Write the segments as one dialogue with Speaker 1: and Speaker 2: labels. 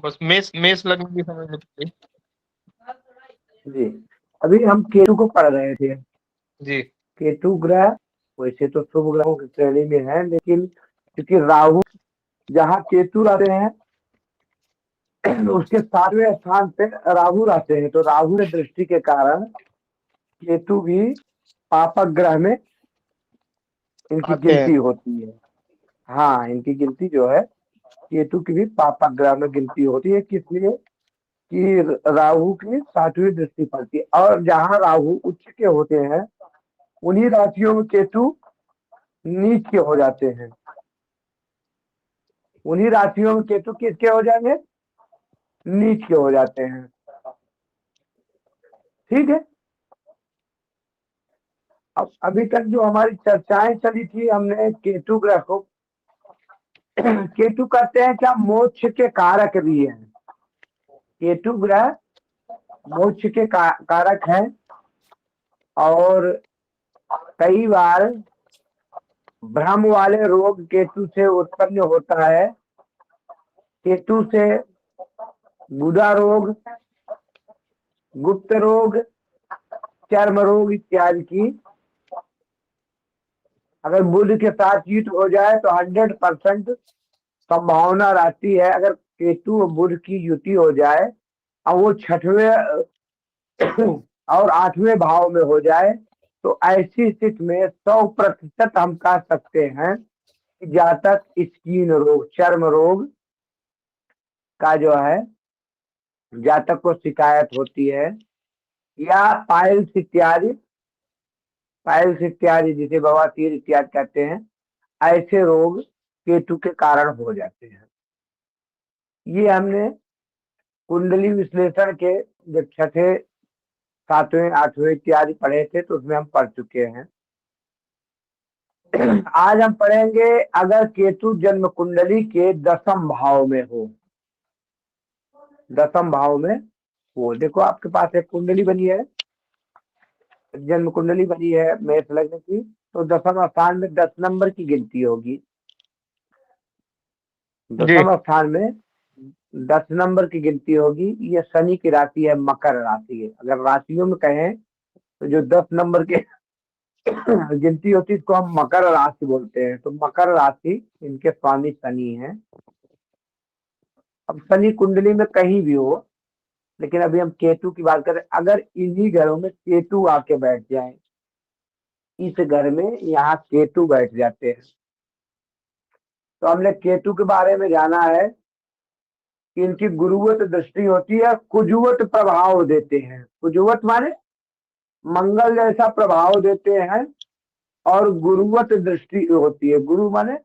Speaker 1: बस मेष मेष लग्न की समझ में थी।
Speaker 2: जी, अभी हम केतु को पढ़ रहे थे।
Speaker 1: जी।
Speaker 2: केतु ग्रह वैसे तो शुभ ग्रहों की श्रेणी में है, लेकिन क्योंकि राहु जहाँ केतु रहते हैं उसके 7वें स्थान पे राहु रहते हैं, तो राहु की दृष्टि के कारण केतु भी पापक ग्रह में इनकी
Speaker 1: आते हैं।
Speaker 2: गिनती होती है। हाँ, इनकी गिनती जो है केतु की भी पापक ग्रह में गिनती होती है। किस लिए? कि राहु की 7वीं दृष्टि पड़ती है, और जहाँ राहु उच्च के होते हैं उन्हीं राशियों में केतु नीच के हो जाते हैं। उन्हीं राशियों में केतु किसके हो जाएंगे? नीच के हो जाते हैं। ठीक है। अब अभी तक जो हमारी चर्चाएं चली थी, हमने केतु ग्रह को केतु कहते हैं क्या? मोक्ष के कारक भी है। केतु ग्रह मोक्ष के कारक है, और कई बार भ्रम वाले रोग केतु से उत्पन्न होता है। केतु से गुदा रोग, गुप्त रोग, चर्म रोग इत्यादि की अगर बुध के साथ युत हो जाए तो 100% संभावना रहती है। अगर केतु और बुध की युति हो जाए और वो 6वें और 8वें भाव में हो जाए, तो ऐसी स्थिति में 100% हम कह सकते हैं कि जातक स्किन रोग, चर्म रोग का जो है जातक को शिकायत होती है, या पाइल्स इत्यादि जिसे बवासीर इत्यादि कहते हैं, ऐसे रोग केतु के कारण हो जाते हैं। ये हमने कुंडली विश्लेषण के जब 6ठे 7वें 8वें इत्यादि पढ़े थे तो उसमें हम पढ़ चुके हैं। आज हम पढ़ेंगे अगर केतु जन्म कुंडली के 10म भाव में हो। 10म भाव में हो, देखो आपके पास एक कुंडली बनी है, जन्म कुंडली बनी है मेष लग्न की, तो 10म स्थान में 10 नंबर की गिनती होगी।
Speaker 1: जी।
Speaker 2: 10म स्थान में 10 नंबर की गिनती होगी। ये शनि की राशि है, मकर राशि है। अगर राशियों में कहें तो जो 10 नंबर के गिनती होती है इसको हम मकर राशि बोलते हैं। तो मकर राशि इनके स्वामी शनि है। अब शनि कुंडली में कहीं भी हो, लेकिन अभी हम केतु की बात करें। अगर इन्हीं घरों में केतु आके बैठ जाए, इस घर में यहाँ केतु बैठ जाते हैं, तो हमने केतु के बारे में जाना है कि इनकी गुरुवत दृष्टि होती है, कुजुवत प्रभाव देते हैं। कुजुवत माने मंगल जैसा प्रभाव देते हैं, और गुरुवत दृष्टि होती है। गुरु माने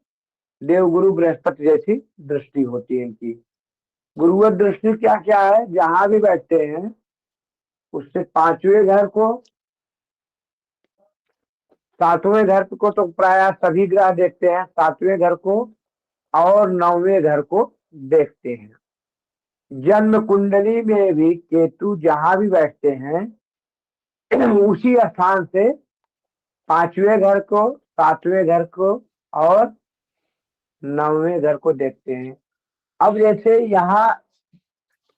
Speaker 2: देव गुरु बृहस्पति जैसी दृष्टि होती है इनकी। गुरुवत दृष्टि क्या क्या है? जहां भी बैठते हैं उससे 5वें घर को, 7वें घर को तो प्राय सभी ग्रह देखते हैं, 7वें घर को और 9वें घर को देखते हैं। जन्म कुंडली में भी केतु जहां भी बैठते हैं उसी स्थान से 5वें घर को, 7वें घर को और 9वें घर को देखते हैं। अब जैसे यहाँ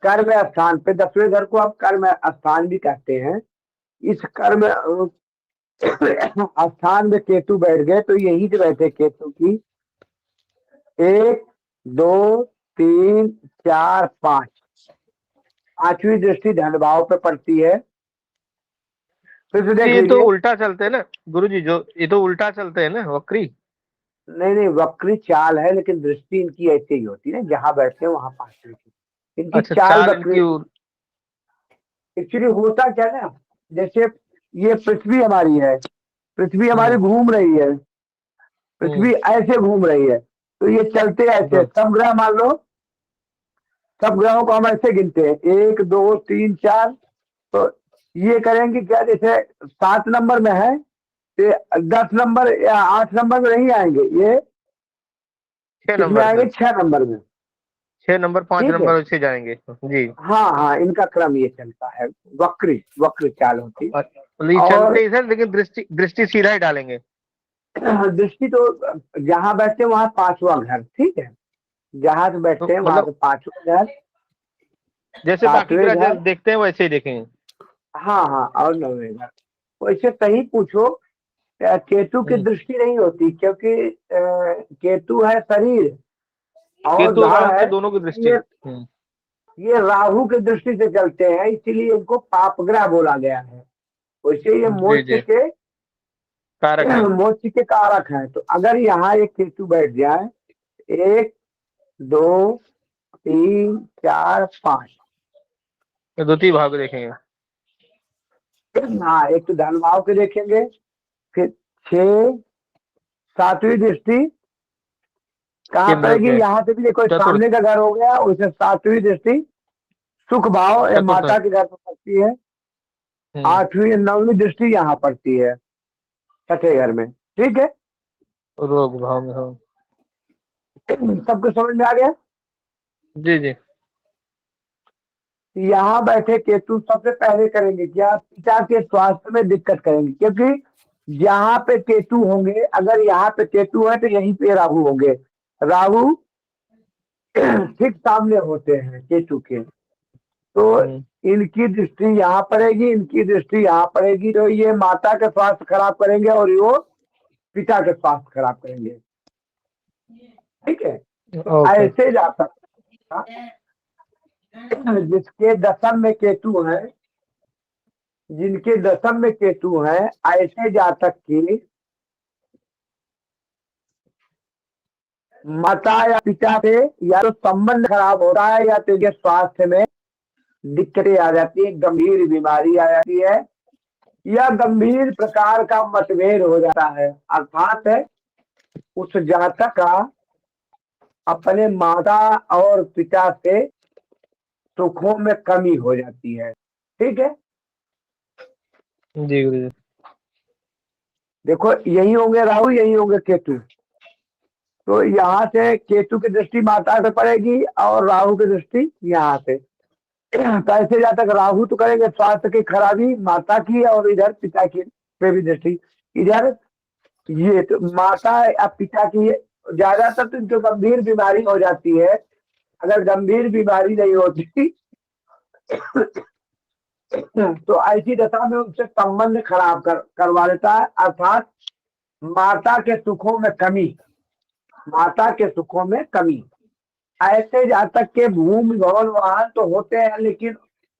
Speaker 2: कर्म स्थान पे 10वें घर को आप कर्म स्थान भी कहते हैं। इस कर्म स्थान में केतु बैठ गए, तो यही से बैठे केतु की 1 2 3 4 5, 5वीं दृष्टि धन भाव पे पड़ती है। फिर से देख
Speaker 1: ये तो
Speaker 2: लीजिए।
Speaker 1: उल्टा चलते हैं ना गुरु जी, जो ये तो उल्टा चलते हैं ना, वक्री।
Speaker 2: नहीं नहीं, वक्री चाल है, लेकिन दृष्टि इनकी ऐसे ही होती है, जहां बैठते हैं वहां 5वीं की इनकी
Speaker 1: अच्छा,
Speaker 2: चाल
Speaker 1: चाल
Speaker 2: वक्री।
Speaker 1: इनकी
Speaker 2: एक्चुअली होता क्या ना, जैसे ये पृथ्वी हमारी है, पृथ्वी हमारी
Speaker 1: हम्म।
Speaker 2: घूम रही है,
Speaker 1: हम्म।
Speaker 2: पृथ्वी ऐसे घूम रही है, तो ये चलते ऐसे।
Speaker 1: ब-
Speaker 2: सब ग्रह मान लो, सब ग्रहों को हम ऐसे गिनते हैं 1 2 3 4। तो ये करेंगे क्या, जैसे 7 नंबर में है तो 10 नंबर या 8 नंबर में नहीं आएंगे, ये
Speaker 1: 6 नंबर
Speaker 2: किसमें
Speaker 1: से,
Speaker 2: आएंगे? 6 नंबर में।
Speaker 1: 6 नंबर 5
Speaker 2: ठीक है।
Speaker 1: नंबर से जाएंगे जी।
Speaker 2: हाँ हाँ, इनका क्रम ये चलता है, वक्री वक्र चाल होती।
Speaker 1: मतलब ये
Speaker 2: और
Speaker 1: चलते ही सर, लेकिन दृष्टि दृष्टि सीधा ही डालेंगे।
Speaker 2: दृष्टि तो जहां बैठते हैं वहां 5वां घर। ठीक है, जहां से
Speaker 1: तो
Speaker 2: बैठते हैं वहां से
Speaker 1: मतलब
Speaker 2: 5वां घर।
Speaker 1: जैसे बाकी
Speaker 2: सातवें
Speaker 1: ग्रह
Speaker 2: घर,
Speaker 1: देखते हैं वैसे ही देखेंगे।
Speaker 2: हाँ हाँ, और नौवें घर। वैसे सही पूछो, केतु की
Speaker 1: हम्म।
Speaker 2: दृष्टि नहीं होती, क्योंकि केतु है शरीर और
Speaker 1: केतु और
Speaker 2: धड़
Speaker 1: राहु
Speaker 2: है।
Speaker 1: की दोनों की दृष्टि।
Speaker 2: ये ये राहु की दृष्टि से चलते हैं, इसीलिए इनको पाप ग्रह बोला गया है। वैसे ये
Speaker 1: जी
Speaker 2: मोक्ष
Speaker 1: जी,
Speaker 2: के
Speaker 1: कारक हैं।
Speaker 2: मोक्ष के कारक हैं। तो अगर यहाँ एक केतु बैठ जाए, एक, दो, तीन, चार, पांच,
Speaker 1: तो द्वितीय भाव को देखेंगे।
Speaker 2: हाँ, एक तो धन भाव के देखेंगे, फिर छह, सातवीं दृष्टि कहाँ
Speaker 1: केंद्र
Speaker 2: पड़ेगी,
Speaker 1: के
Speaker 2: यहाँ से भी देखो,
Speaker 1: चतुर्थ।
Speaker 2: सामने का घर हो गया, उसे सातवीं दृष्टि सुख भाव या
Speaker 1: चतुर्थ।
Speaker 2: माता के घर पर पड़ती है।
Speaker 1: हम्म।
Speaker 2: आठवीं नौवीं दृष्टि यहाँ पड़ती है छठे घर में। ठीक है,
Speaker 1: रोग भाव में हो।
Speaker 2: सबको समझ में आ गया।
Speaker 1: जी जी।
Speaker 2: यहाँ बैठे केतु सबसे पहले करेंगे क्या, पिता के स्वास्थ्य में दिक्कत करेंगे, क्योंकि जहाँ पे केतु होंगे, अगर यहाँ पे केतु है तो यहीं पे राहु होंगे। राहु ठीक सामने होते हैं केतु के। तो
Speaker 1: हम्म।
Speaker 2: इनकी दृष्टि यहाँ पड़ेगी, इनकी दृष्टि यहाँ पड़ेगी, तो ये माता का स्वास्थ्य खराब करेंगे और वो पिता का स्वास्थ्य खराब करेंगे। ठीक है, तो
Speaker 1: ओके।
Speaker 2: ऐसे जा सकता, जिसके दशम में केतु है, जिनके दशम में केतु है, ऐसे जातक की माता या पिता से या तो संबंध खराब होता है, या तो इनके स्वास्थ्य में दिक्कतें आ जाती है, गंभीर बीमारी आ जाती है, या गंभीर प्रकार का मतभेद हो जाता है। अर्थात है उस जातक का अपने माता और पिता से सुखों में कमी हो जाती है। ठीक है,
Speaker 1: जी गुरु जी।
Speaker 2: देखो यही होंगे राहु, यही होंगे केतु। तो यहाँ से केतु की दृष्टि माता से पड़ेगी और राहु की दृष्टि यहाँ से। तो ऐसे जहाँ तक राहु तो करेंगे स्वास्थ्य की खराबी माता की, और इधर पिता की पे भी दृष्टि। इधर ये तो माता या पिता की ज्यादातर तो इनको गंभीर बीमारी हो जाती है। अगर गंभीर बीमारी नहीं होती तो ऐसी दशा में उनसे संबंध खराब करवा देता है, अर्थात माता के सुखों में कमी, माता के सुखों में कमी। ऐसे जातक के भूमि भवन वाहन तो होते हैं, लेकिन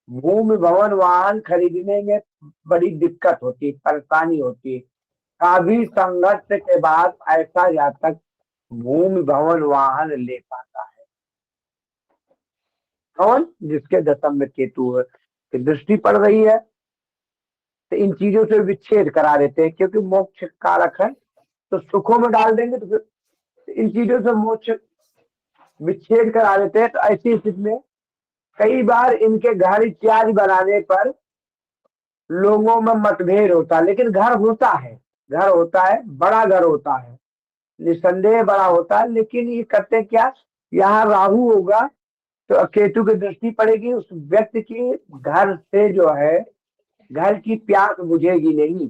Speaker 2: भूमि भवन वाहन खरीदने में बड़ी दिक्कत होती, परेशानी होती। काफी संघर्ष के बाद ऐसा जातक भूमि भवन वाहन ले पाता है। कौन, जिसके दशम में केतु है कि दृष्टि पड़ रही है, तो इन चीजों से विच्छेद करा देते हैं, क्योंकि मोक्ष कारक है। तो सुखों में डाल देंगे तो फिर इन चीजों से मोक्ष विच्छेद करा देते हैं। तो ऐसी स्थिति में कई बार इनके घर इत्यादि बनाने पर लोगों में मतभेद होता है, लेकिन घर होता है, घर होता है, बड़ा घर होता है, निसंदेह बड़ा होता है। लेकिन ये करते क्या, यहाँ राहु होगा तो केतु की दृष्टि पड़ेगी, उस व्यक्ति की घर से जो है, घर की प्यास बुझेगी नहीं।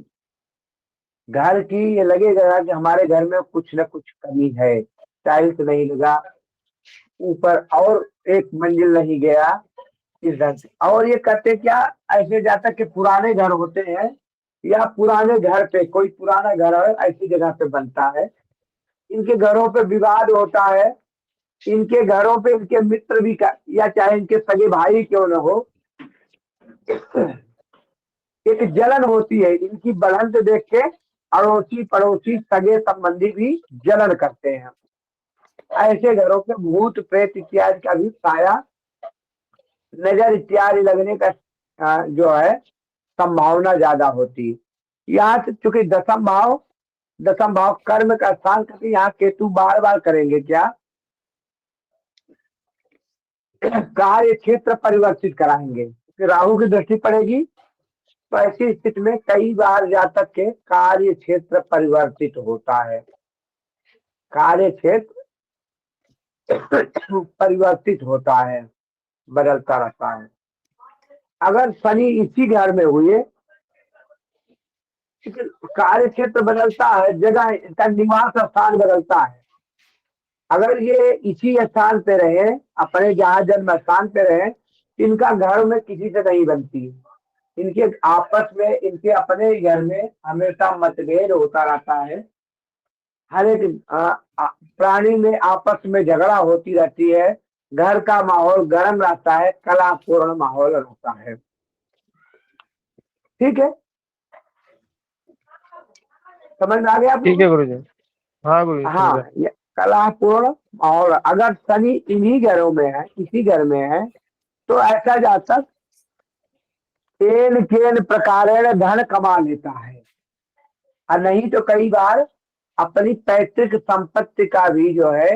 Speaker 2: घर की ये लगेगा कि हमारे घर में कुछ न कुछ कमी है, टाइल्स नहीं लगा, ऊपर और एक मंजिल नहीं गया, इस ढंग से। और ये करते क्या, ऐसे जाता कि पुराने घर होते हैं, या पुराने घर पे कोई पुराना घर है ऐसी जगह पे बनता है, इनके घरों पे विवाद होता है, इनके घरों पे इनके मित्र भी का, या चाहे इनके सगे भाई क्यों न हो, एक जलन होती है इनकी बढ़ंत देख के। अड़ोसी पड़ोसी सगे संबंधी भी जलन करते हैं। ऐसे घरों पे भूत प्रेत इत्यादि का भी साया, नजर इत्यादि लगने का जो है संभावना ज्यादा होती है। यहाँ से चूंकि दसम भाव कर्म का स्थान करके यहाँ केतु बार बार करेंगे क्या, कार्य क्षेत्र परिवर्तित कराएंगे। राहु की दृष्टि पड़ेगी, तो ऐसी स्थिति में कई बार जातक के कार्य क्षेत्र परिवर्तित होता है, कार्य क्षेत्र परिवर्तित होता है, बदलता रहता है। अगर शनि इसी घर में हुए, कार्य क्षेत्र बदलता है, जगह का निवास स्थान बदलता है। अगर ये इसी स्थान पे रहे, अपने जहाँ जन्म स्थान पे रहे, इनका घर में किसी से नहीं बनती। इनके आपस में, इनके अपने घर में हमेशा मतभेद होता रहता है। हर एक प्राणी में आपस में झगड़ा होती रहती है। घर का माहौल गर्म रहता है, कलापूर्ण माहौल रहता है। ठीक है, समझ में आ गया आप
Speaker 1: ठीक
Speaker 2: लोगों
Speaker 1: है
Speaker 2: को?
Speaker 1: गुरुजी। हाँ गुरुजी समझ
Speaker 2: हाँ,
Speaker 1: गया।
Speaker 2: ये कलापूर्ण माहौल। अगर शनि इन्हीं घरों में है, इसी घर में है, तो ऐसा जातक एन केन प्रकारेण धन कमा लेता है। और नहीं तो कई बार अपनी पैतृक संपत्ति का भी जो है,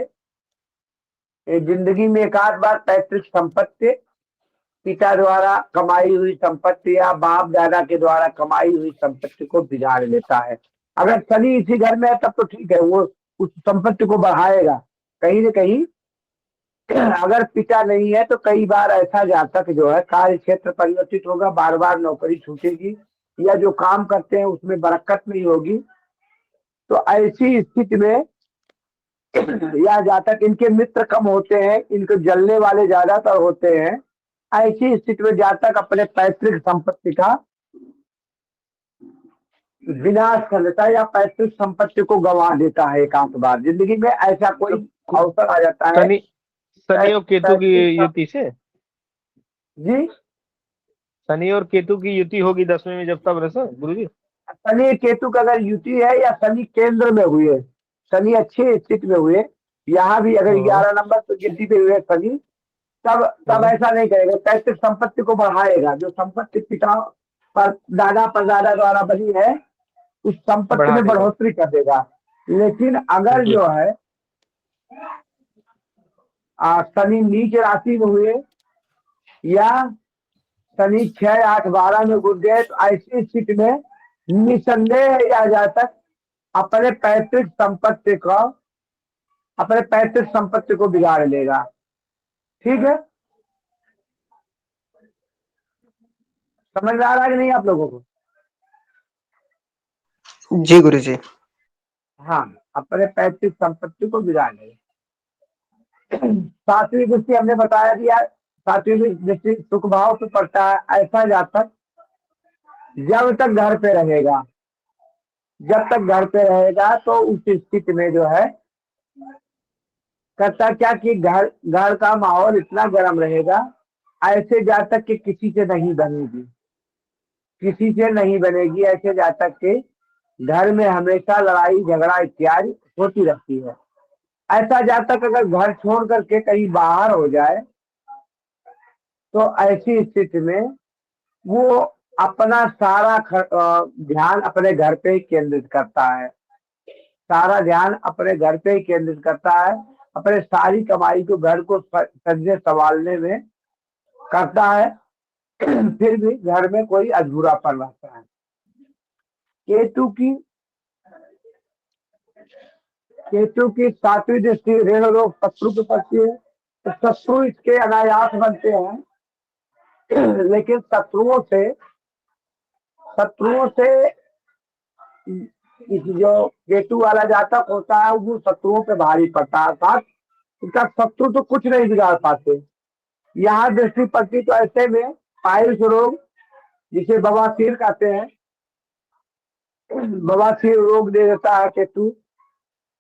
Speaker 2: जिंदगी में एक आध बार पैतृक संपत्ति, पिता द्वारा कमाई हुई संपत्ति या बाप दादा के द्वारा कमाई हुई संपत्ति को बिगाड़ लेता है। अगर शनि इसी घर में है तब तो ठीक है, वो उस संपत्ति को बढ़ाएगा। कहीं न कहीं अगर पिता नहीं है तो कई बार ऐसा जातक जो है कार्य क्षेत्र परिवर्तित होगा, बार बार नौकरी छूटेगी, या जो काम करते हैं उसमें बरकत नहीं होगी। तो ऐसी स्थिति में या जातक, इनके मित्र कम होते हैं, इनको जलने वाले ज्यादातर होते हैं। ऐसी स्थिति में जातक अपने पैतृक संपत्ति का विनाश कर देता है, या पैतृक संपत्ति को गंवा देता है। एक आध बार जिंदगी में ऐसा कोई
Speaker 1: तो
Speaker 2: अवसर आ जाता है।
Speaker 1: शनि शनि और केतु की
Speaker 2: पैतृक
Speaker 1: युति से,
Speaker 2: जी,
Speaker 1: शनि और केतु की युति होगी 10वें में जब तब रस गुरुजी।
Speaker 2: शनि केतु का अगर युति है या शनि केंद्र में हुए, शनि अच्छे स्थिति में हुए, यहाँ भी अगर
Speaker 1: हाँ
Speaker 2: 11 नंबर तो गिनती पे हुए शनि, तब तब
Speaker 1: हाँ।
Speaker 2: ऐसा नहीं करेगा। पैतृक संपत्ति को बढ़ाएगा। जो संपत्ति पिता पर दादा परदादा द्वारा बनी है, उस संपत्ति
Speaker 1: बढ़ा
Speaker 2: में
Speaker 1: देगा।
Speaker 2: बढ़ोतरी कर देगा। लेकिन अगर
Speaker 1: जी।
Speaker 2: जो है शनि नीच राशि में हुए, या शनि 6, 8, 12 में घुस गए, तो ऐसी स्थिति में निसंदेह या जातक अपने पैतृक संपत्ति को बिगाड़ लेगा। ठीक है, समझ में आ रहा है कि नहीं आप लोगों को?
Speaker 3: जी गुरुजी।
Speaker 2: हाँ, अपने पैतृक संपत्ति को बिगाड़ लेगा। सातवीं दृष्टि हमने बताया दिया। सातवीं दृष्टि सुख भाव पे पड़ता है। ऐसा जातक जब तक घर पे रहेगा, तो उस स्थिति में जो है करता क्या कि घर घर का माहौल इतना गर्म रहेगा, ऐसे जातक के किसी से नहीं बनेगी, ऐसे जातक के घर में हमेशा लड़ाई झगड़ा इत्यादि होती रहती है। ऐसा जातक अगर घर छोड़ करके कहीं बाहर हो जाए, तो ऐसी स्थिति में वो अपना सारा ध्यान अपने घर पे ही केंद्रित करता है। अपने सारी कमाई को घर को सजने संभालने में करता है। फिर भी घर में कोई अधूरापन रहता है। केतु की सातवीं दृष्टि ऋण रोग शत्रु पे पड़ती है। तो शत्रु इसके अनायास बनते हैं, लेकिन शत्रुओं से इस जो केतु वाला जातक होता है वो शत्रुओं पे भारी पड़ता है। अर्थात इसका शत्रु तो कुछ नहीं बिगाड़ पाते। यहाँ दृष्टि पड़ती तो ऐसे में पाइल्स रोग, जिसे बवासीर कहते हैं, बवासीर रोग दे देता है केतु।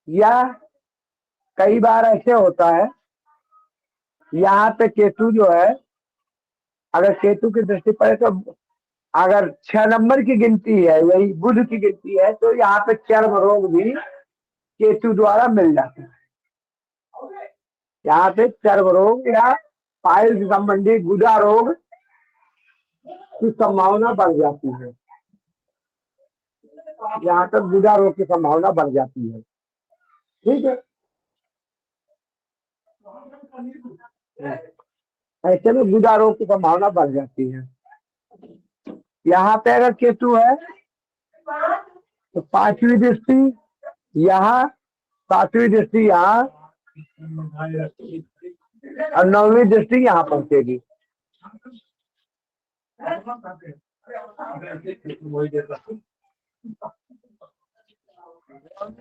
Speaker 2: या कई बार ऐसे होता है, यहाँ पे केतु जो है, अगर केतु की दृष्टि पड़े तो अगर 6 नंबर की गिनती है, यही बुध की गिनती है, तो यहाँ पे चर्म रोग भी केतु द्वारा मिल जाता है। यहाँ पे चर्म रोग या पाइल्स संबंधी गुदा रोग की संभावना बढ़ जाती है। यहाँ तक गुदा रोग की संभावना बढ़ जाती है। ठीक है, ऐसे में गुदा रोग की संभावना बढ़ जाती है। यहाँ पे अगर केतु है तो 5वीं दृष्टि यहाँ, 7वीं दृष्टि यहाँ, और 9वीं दृष्टि यहाँ पहुंचेगी।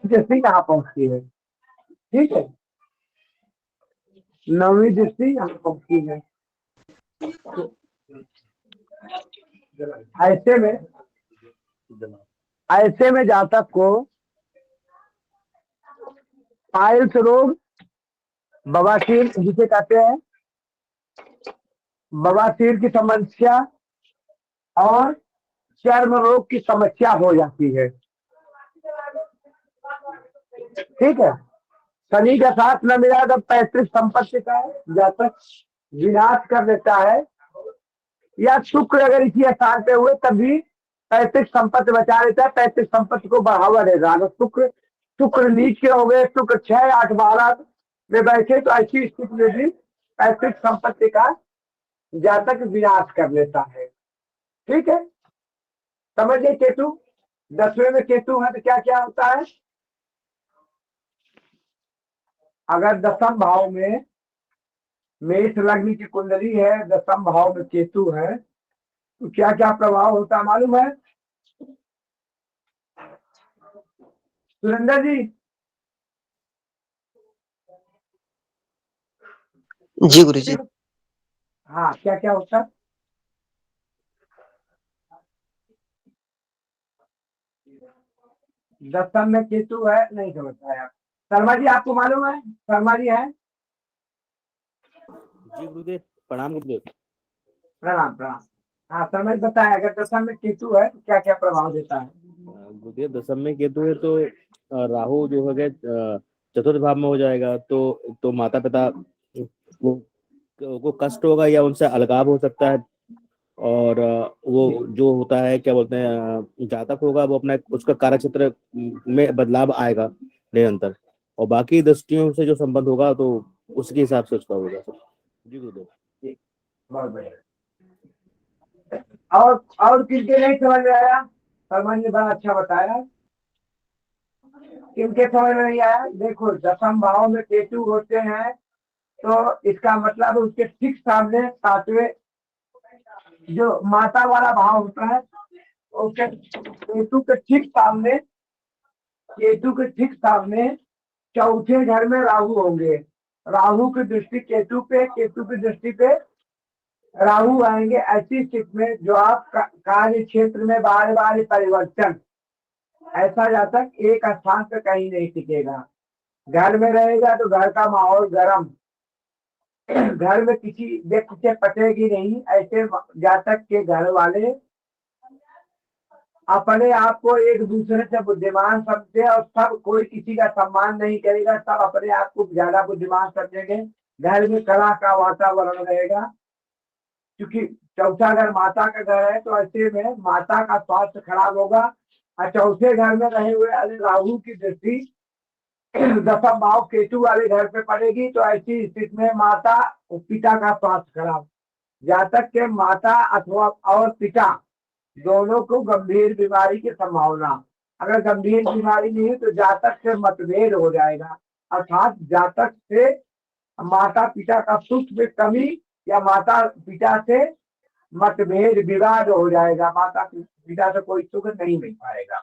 Speaker 2: दृष्टि यहाँ पहुंचती है। ठीक है, 9वीं दृष्टि यहाँ पहुंचती है। ऐसे में जातक को पाइल्स रोग, बवासीर जिसे कहते हैं, बवासीर की समस्या और चर्म रोग की समस्या हो जाती है। ठीक है। शनि का साथ न मिला तो पैतृक संपत्ति का जातक विनाश कर देता है, या शुक्र अगर इसी स्थान पे हुए तब भी पैतृक संपत्ति बचा लेता है, पैतृक संपत्ति को बढ़ावा देता है। अगर शुक्र नीच के हो गए, शुक्र 6, 8, 12 में बैठे तो ऐसी स्थिति में भी पैतृक संपत्ति का जातक विनाश कर लेता है। ठीक है, समझिए। केतु 10वें में केतु है तो क्या क्या होता है? अगर 10म भाव में मेष लग्न की कुंडली है, 10म भाव में केतु है, तो क्या क्या प्रभाव होता है मालूम है सुरेंद्र जी?
Speaker 3: जी गुरु जी।
Speaker 2: हाँ, क्या क्या होता है? दसम में केतु है, नहीं समझ पाया। शर्मा जी आपको मालूम है? शर्मा जी है?
Speaker 4: जी गुरुदेव, प्रणाम गुरुदेव।
Speaker 2: प्रणाम प्रणाम। हाँ, शर्मा जी बताया, अगर दसम में केतु है तो क्या क्या प्रभाव देता है?
Speaker 4: गुरुदेव, दसम में केतु है तो राहु जो हो गया चतुर्थ भाव में हो जाएगा, तो माता पिता को कष्ट होगा या उनसे अलगाव हो सकता है। और वो जो होता है क्या बोलते हैं जातक होगा वो अपना उसका कार्यक्षेत्र में बदलाव आएगा निरंतर, और बाकी दृष्टियों से जो संबंध होगा तो उसके हिसाब से उसका होगा। जी गुरुदेव।
Speaker 2: बहुत बढ़िया। और किनके नहीं समझ में आया? शर्मा जी ने बड़ा अच्छा बताया। किनके समझ में नहीं आया? देखो, दसम भाव में केतु होते हैं तो इसका मतलब उसके ठीक सामने 7वें जो माता वाला भाव होता है, उसके केतु के ठीक सामने चौथे घर में राहु होंगे। राहु की दृष्टि केतु पे, केतु की दृष्टि पे राहु आएंगे। ऐसी स्थिति में जो आप कार्य क्षेत्र में बार बार परिवर्तन, ऐसा जातक एक स्थान पे कहीं नहीं टिकेगा। घर में रहेगा तो घर का माहौल गर्म, घर में किसी व्यक्ति से पटेगी नहीं। ऐसे जातक के घर वाले अपने आप को एक दूसरे से बुद्धिमान समझे और सब कोई किसी का सम्मान नहीं करेगा, सब अपने आप को ज्यादा बुद्धिमान समझेंगे। घर में कला का वातावरण रहेगा, क्योंकि चौथा घर माता का घर है, तो ऐसे में माता का स्वास्थ्य खराब होगा। और चौथे घर में रहे हुए राहु की दृष्टि 10म भाव केतु वाले घर पे पड़ेगी, तो ऐसी स्थिति में माता और पिता का स्वास्थ्य खराब। जातक के माता अथवा और पिता दोनों को गंभीर बीमारी की संभावना। अगर गंभीर बीमारी नहीं है तो जातक से मतभेद हो जाएगा, अर्थात जातक से माता पिता का सुख में कमी या माता पिता से मतभेद विवाद हो जाएगा, माता पिता से कोई सुख नहीं मिल पाएगा।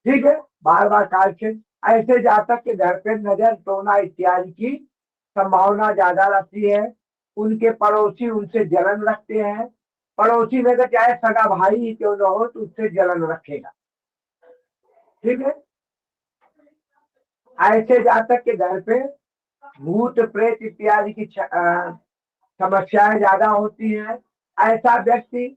Speaker 2: ठीक है, बार बार काल से ऐसे जातक के घर पे नजर, सोना इत्यादि की संभावना ज्यादा रहती है। उनके पड़ोसी उनसे जलन रखते हैं। पड़ोसी में तो चाहे सगा भाई ही क्यों न हो तो उससे जलन रखेगा। ठीक है, ऐसे जातक के घर पे भूत प्रेत इत्यादि की समस्याएं ज्यादा होती हैं। ऐसा व्यक्ति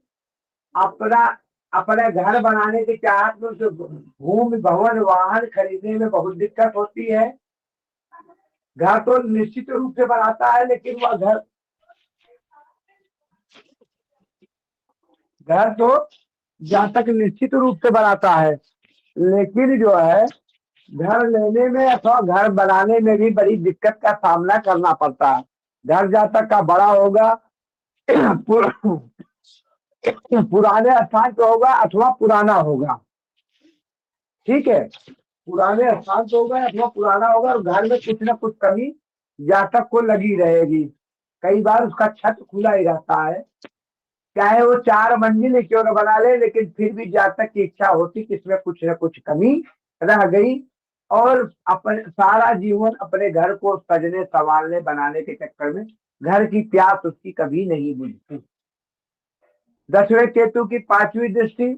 Speaker 2: अपने घर बनाने के चाहत में उसे भूमि भवन वाहन खरीदने में बहुत दिक्कत होती है। घर तो निश्चित रूप से बनाता है, लेकिन वह घर तो जातक निश्चित रूप से बनाता है, लेकिन जो है घर लेने में अथवा घर बनाने में भी बड़ी दिक्कत का सामना करना पड़ता है। घर जातक का बड़ा होगा, पुराने स्थान पे होगा अथवा पुराना होगा। ठीक है, पुराने स्थान पे होगा अथवा पुराना होगा, और घर में कुछ न कुछ कमी जातक को लगी रहेगी। कई बार उसका छत खुला ही रहता है, चाहे वो 4 मंजिल क्यों न बना ले, लेकिन फिर भी जातक की इच्छा होती कि इसमें कुछ न कुछ कमी रह गई, और अपने सारा जीवन अपने घर को सजने संवारने बनाने के चक्कर में घर की प्यास उसकी कभी नहीं बुझती। 10वें केतु की 5वीं दृष्टि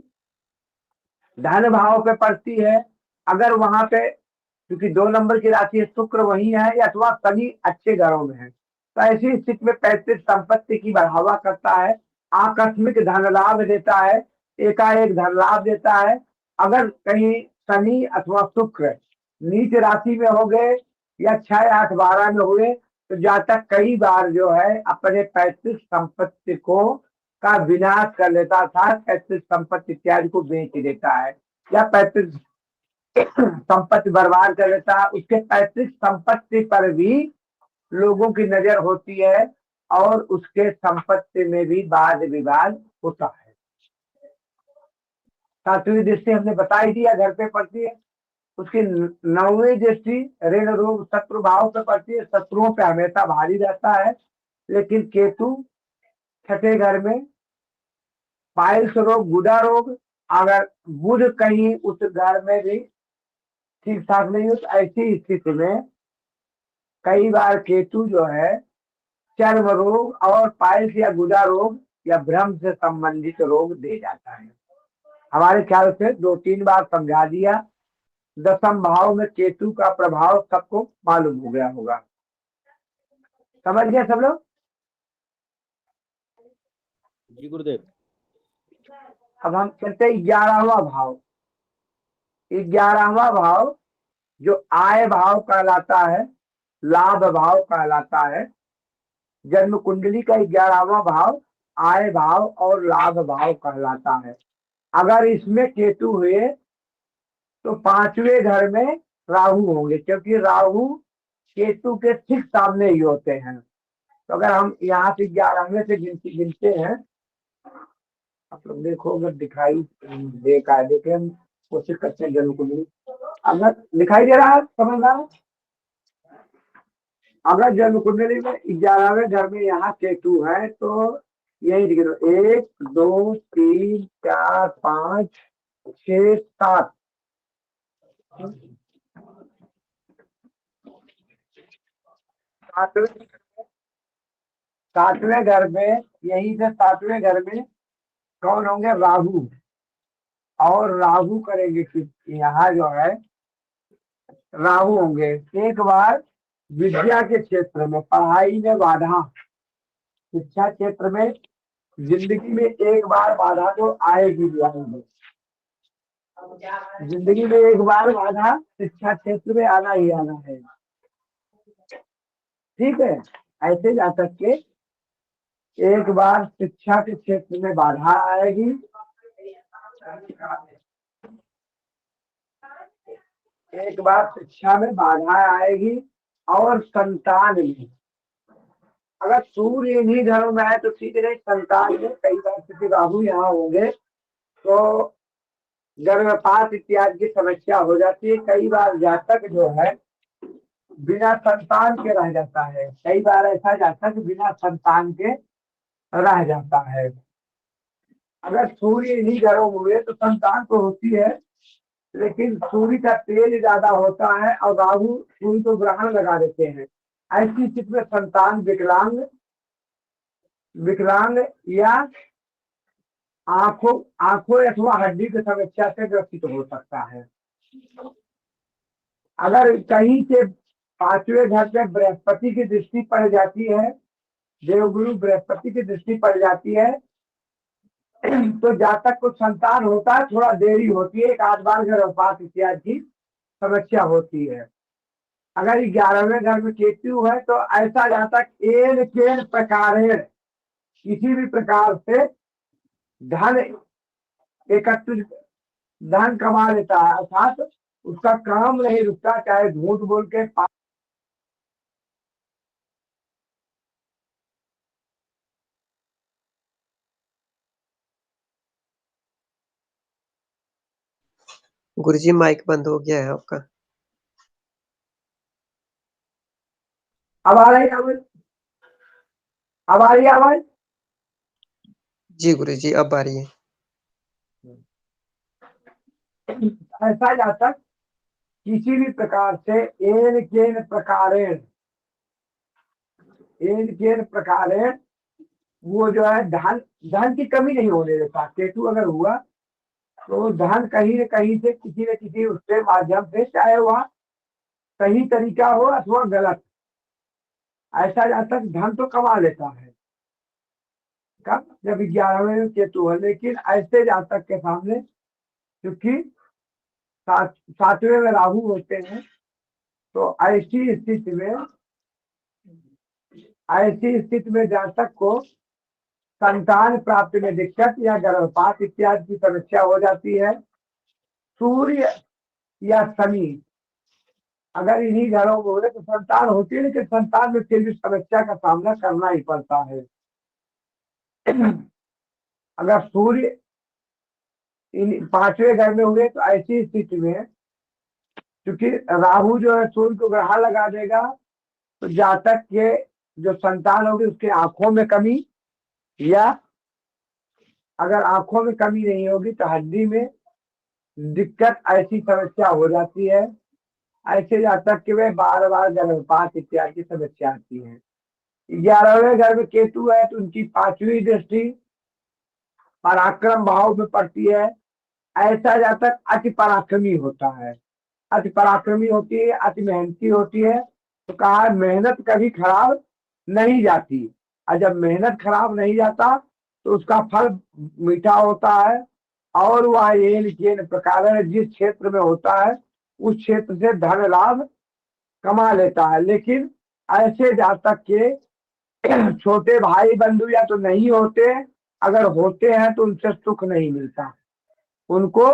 Speaker 2: धन भाव पे पड़ती है। अगर वहां पे, क्योंकि 2 नंबर की राशि शुक्र वही है या अथवा शनि अच्छे घरों में है, तो ऐसी स्थिति में पैतृक संपत्ति की बढ़ावा करता है, आकस्मिक धन लाभ देता है, एकाएक धन लाभ देता है। अगर कहीं शनि अथवा शुक्र नीच राशि में हो गए या 6, 8, 12 में हुए तो जातक कई बार जो है अपने पैतृक संपत्ति को का विनाश कर लेता था, पैतृक संपत्ति इत्यादि को बेच देता है या पैतृक संपत्ति बर्बाद कर देता है। उसके पैतृक संपत्ति पर भी लोगों की नजर होती है और उसके संपत्ति में भी वाद विवाद होता है। 7वीं दृष्टि हमने बता ही दिया, घर पे पड़ती है। उसकी 9वीं दृष्टि ऋण रोग शत्रु भाव पे पड़ती है, शत्रुओं पे हमेशा भारी रहता है। लेकिन केतु 6ठे घर में पाइल्स रोग, गुदा रोग, अगर बुध कहीं उस घर में भी ठीक ठाक नहीं हो तो ऐसी स्थिति में कई बार केतु जो है चर्म रोग और पाइल्स या गुदा रोग या भ्रम से संबंधित रोग दे जाता है। हमारे ख्याल से 2-3 बार समझा दिया। 10म भाव में केतु का प्रभाव सबको मालूम हो गया होगा। समझ गए सब लोग?
Speaker 4: जी गुरुदेव।
Speaker 2: अब हम चलते 11वां भाव। 11वां भाव जो आय भाव कहलाता है, लाभ भाव कहलाता है। जन्म कुंडली का 11वां भाव आय भाव और लाभ भाव कहलाता है। अगर इसमें केतु हुए तो 5वें घर में राहु होंगे, क्योंकि राहु केतु के ठीक सामने ही होते हैं। तो अगर हम यहाँ से 11वें से गिनते हैं, आप लोग देखो अगर दिखाई दे कायदे के, हम कोशिश करते हैं जन्म कुंडली अगर दिखाई दे रहा है, समझदार। अगर जन्म कुंडली में 11वें घर में यहाँ केतु है तो यही दिख रहा, 1, 2, 3, 4, 5, 6, 7। सातवें घर में, यही से 7वें घर में कौन होंगे? राहु। और राहु करेंगे कि यहाँ जो है राहु होंगे। एक बार विद्या के क्षेत्र में, पढ़ाई में बाधा, शिक्षा क्षेत्र में, जिंदगी में एक बार बाधा तो आएगी। जिंदगी में एक बार बाधा शिक्षा क्षेत्र में आना ही आना है। ठीक है, ऐसे जा सकते एक बार शिक्षा के क्षेत्र में बाधा आएगी, एक बार शिक्षा में बाधा आएगी। और संतान में, अगर सूर्य इन्हीं घरों में है तो ठीक है। संतान में कई बार किसी राहु यहाँ होंगे तो गर्भपात इत्यादि की समस्या हो जाती है। कई बार जातक जो है बिना संतान के रह जाता है। कई बार ऐसा जातक बिना संतान के रह जाता है। अगर सूर्य इन्हीं घरों में हुए तो संतान तो होती है, लेकिन सूर्य का तेज ज्यादा होता है और राहु सूर्य को ग्रहण लगा देते हैं। ऐसी स्थिति में संतान विकलांग विकलांग या आंखों अथवा हड्डी की समस्या से ग्रसित हो सकता है। अगर कहीं से 5वें घर पे बृहस्पति की दृष्टि पड़ जाती है, देवगुरु बृहस्पति की दृष्टि पड़ जाती है, तो जातक को संतान होता है, थोड़ा देरी होती है, 1-8 बार गर्भपात इत्यादि की समस्या होती है। अगर 11वें घर में केतु है तो ऐसा जातक एन केन प्रकार किसी भी प्रकार से धन एकत्रित, धन कमा लेता है, अर्थात उसका काम नहीं रुकता, चाहे झूठ बोल के
Speaker 3: गुरुजी माइक बंद हो गया है आपका।
Speaker 2: अब आ रही आवाज? अब आ रही आवाज?
Speaker 3: जी गुरुजी अब आ रही है।
Speaker 2: ऐसा जातक किसी भी प्रकार से एन केन प्रकारेण केन प्रकार है, वो जो है धन धन की कमी नहीं होने देता। केतु अगर हुआ तो धन कहीं न कहीं से किसी न किसी उसके माध्यम से, चाहे वह सही तरीका हो अथवा गलत, ऐसा जातक धन तो कमा लेता है। कब? जब 11वें में केतु है। लेकिन ऐसे जातक के सामने क्योंकि 7वें में राहु होते हैं, तो ऐसी स्थिति में जातक को संतान प्राप्ति में दिक्कत या गर्भपात इत्यादि की समस्या हो जाती है। सूर्य या शनि अगर इन्हीं घरों में हो तो संतान होती है, लेकिन संतान में फिर भी समस्या का सामना करना ही पड़ता है। अगर सूर्य इन 5वें घर में हुए तो ऐसी स्थिति में, क्योंकि राहु जो है सूर्य को ग्रह लगा देगा, तो जातक के जो संतान होगी उसके आंखों में कमी, या अगर आंखों में कमी नहीं होगी तो हड्डी में दिक्कत, ऐसी समस्या हो जाती है। ऐसे जातक के वे बार बार गर्भपात इत्यादि की समस्या आती है। 11वें घर में केतु है तो उनकी 5वीं दृष्टि पराक्रम भाव में पड़ती है। ऐसा जातक अति पराक्रमी होता है। अति पराक्रमी होती है, अति मेहनती होती है। तो कहा है मेहनत कभी खराब नहीं जाती, और जब मेहनत खराब नहीं जाता तो उसका फल मीठा होता है। और वह ये प्रकार है, जिस क्षेत्र में होता है उस क्षेत्र से धन लाभ कमा लेता है। लेकिन ऐसे जातक के छोटे भाई बंधु या तो नहीं होते, अगर होते हैं तो उनसे सुख नहीं मिलता, उनको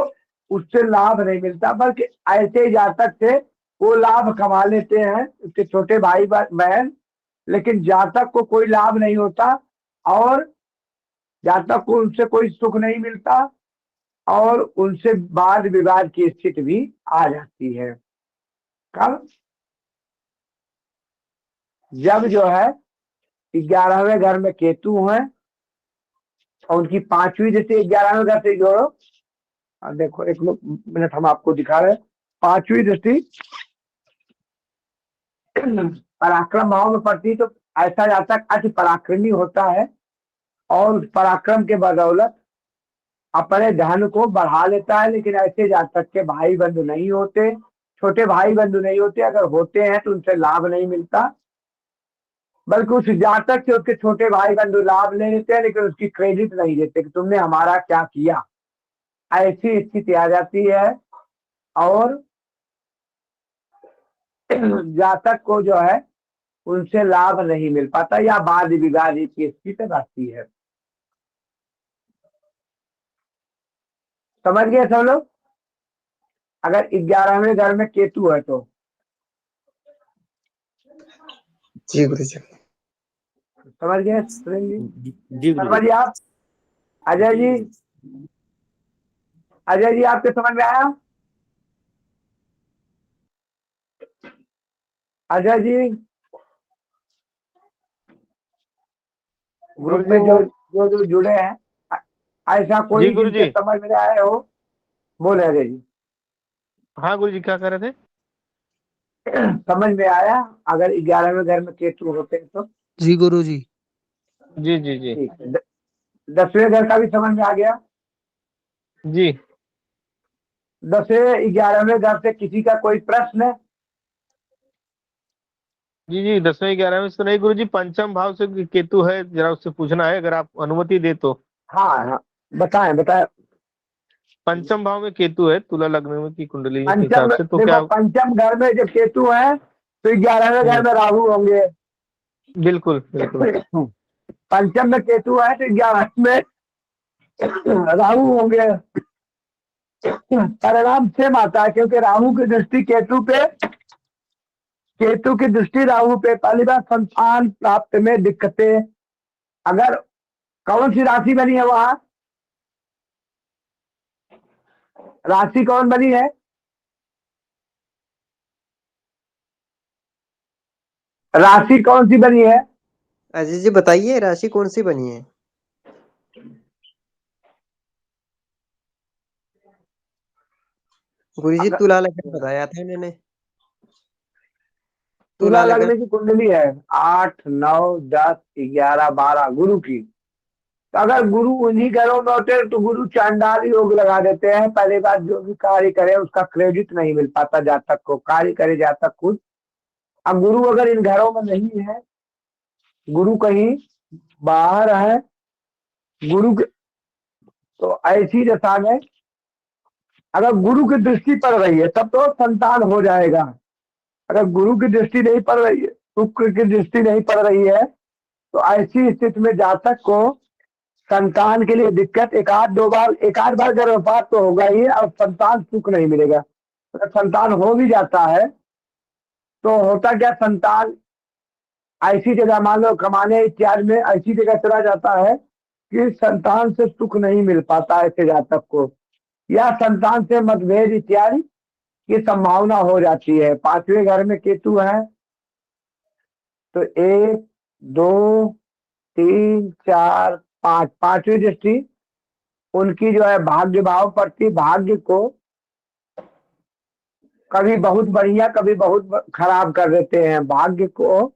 Speaker 2: उससे लाभ नहीं मिलता, बल्कि ऐसे जातक से वो लाभ कमा लेते हैं, उसके छोटे भाई बहन, लेकिन जातक को कोई लाभ नहीं होता और जातक को उनसे कोई सुख नहीं मिलता, और उनसे वाद विवाद की स्थिति भी आ जाती है। कब? जब जो है 11वें घर में केतु है और उनकी 5वीं जैसे 11वें घर से जोड़ो, देखो एक मिनट हम आपको दिखा रहे हैं। 5वीं दृष्टि पराक्रम भाव में पड़ती, तो ऐसा जातक अति पराक्रमी होता है और उस पराक्रम के बदौलत अपने धन को बढ़ा लेता है। लेकिन ऐसे जातक के भाई बंधु नहीं होते, छोटे भाई बंधु नहीं होते, अगर होते हैं तो उनसे लाभ नहीं मिलता, बल्कि उस जातक से उसके छोटे भाई बंधु लाभ ले लेते हैं, लेकिन उसकी क्रेडिट नहीं देते कि तुमने हमारा क्या किया। ऐसी स्थिति आ जाती है और जातक को जो है उनसे लाभ नहीं मिल पाता, या वाद विवाद की स्थिति रहती है। समझ गए सब लोग? अगर 11वें घर में केतु है तो
Speaker 3: जी गुरुजी।
Speaker 2: समझ गए सुरेंद्र जी?
Speaker 4: जी
Speaker 2: शर्मा
Speaker 4: गुरुजी।
Speaker 2: जी आप? अजय जी? अजय जी आपके समझ में आया? अजय जी ग्रुप में जो जो जो जुड़े हैं, ऐसा
Speaker 1: जी
Speaker 2: कोई जिनके
Speaker 1: गुरुजी।
Speaker 2: समझ में आए हो, बोले अजय जी।
Speaker 1: हाँ गुरुजी, क्या कर रहे थे?
Speaker 2: समझ में आया? अगर 11वें घर में केतु होते हैं तो
Speaker 5: जी गुरु जी।
Speaker 1: जी जी जी
Speaker 2: ठीक है। 10वें घर का भी समझ में आ गया?
Speaker 1: जी
Speaker 2: 10वें 11वें घर से किसी का कोई प्रश्न है?
Speaker 1: जी जी 10वें 11वें से नहीं गुरुजी, पंचम भाव से केतु है, जरा उससे पूछना है अगर आप अनुमति दे तो।
Speaker 2: हाँ हाँ, बताएं बताएं।
Speaker 1: पंचम भाव में केतु है, तुला लग्न में की कुंडली के
Speaker 2: पंचम,
Speaker 1: हिसाब से, तो
Speaker 2: देखो
Speaker 1: क्या?
Speaker 2: पंचम घर में जब केतु है तो 11वें घर में राहु होंगे।
Speaker 1: बिल्कुल बिल्कुल।
Speaker 2: पंचम में केतु है तो 11वें में राहु होंगे। परिणाम सेम आता है, क्योंकि राहु की दृष्टि केतु पे, केतु की दृष्टि राहु पे। पहली बात, संतान प्राप्त में दिक्कतें। अगर कौन सी राशि बनी है वहां? राशि कौन बनी है? राशि कौन सी बनी है?
Speaker 3: अजय जी बताइए राशि कौन सी बनी है? गुरुजी
Speaker 2: अगर
Speaker 3: तुला लग्न बताया था इन्होंने।
Speaker 2: तुला
Speaker 3: तुला
Speaker 2: लग्न
Speaker 3: लगन।
Speaker 2: की कुंडली है 8, 9, 10, 11, 12 गुरु की। तो अगर गुरु उन्हीं घरों में होते हैं तो गुरु चांडाल योग लगा देते हैं। पहली बात, जो भी कार्य करे उसका क्रेडिट नहीं मिल पाता जातक को, कार्य करे जातक खुद। अब गुरु अगर इन घरों में नहीं है, गुरु कहीं बाहर है, गुरु के, तो ऐसी दशा में अगर गुरु की दृष्टि पड़ रही है तब तो संतान हो जाएगा। अगर गुरु की दृष्टि नहीं पड़ रही है, शुक्र की दृष्टि नहीं पड़ रही है, तो ऐसी स्थिति में जातक को संतान के लिए दिक्कत, एक आध बार गर्भपात तो होगा ही और संतान सुख नहीं मिलेगा। अगर संतान हो भी जाता है तो होता क्या, संतान ऐसी जगह मान लो कमाने इत्यादि में ऐसी जगह चला जाता है कि संतान से सुख नहीं मिल पाता ऐसे जातक को, या संतान से मतभेद इत्यादि की संभावना हो जाती है। 5वें घर में केतु है तो 1, 2, 3, 4, 5, 5वीं दृष्टि उनकी जो है भाग्य भाव पड़ती, भाग्य को कभी बहुत बढ़िया कभी बहुत खराब कर देते हैं, भाग्य को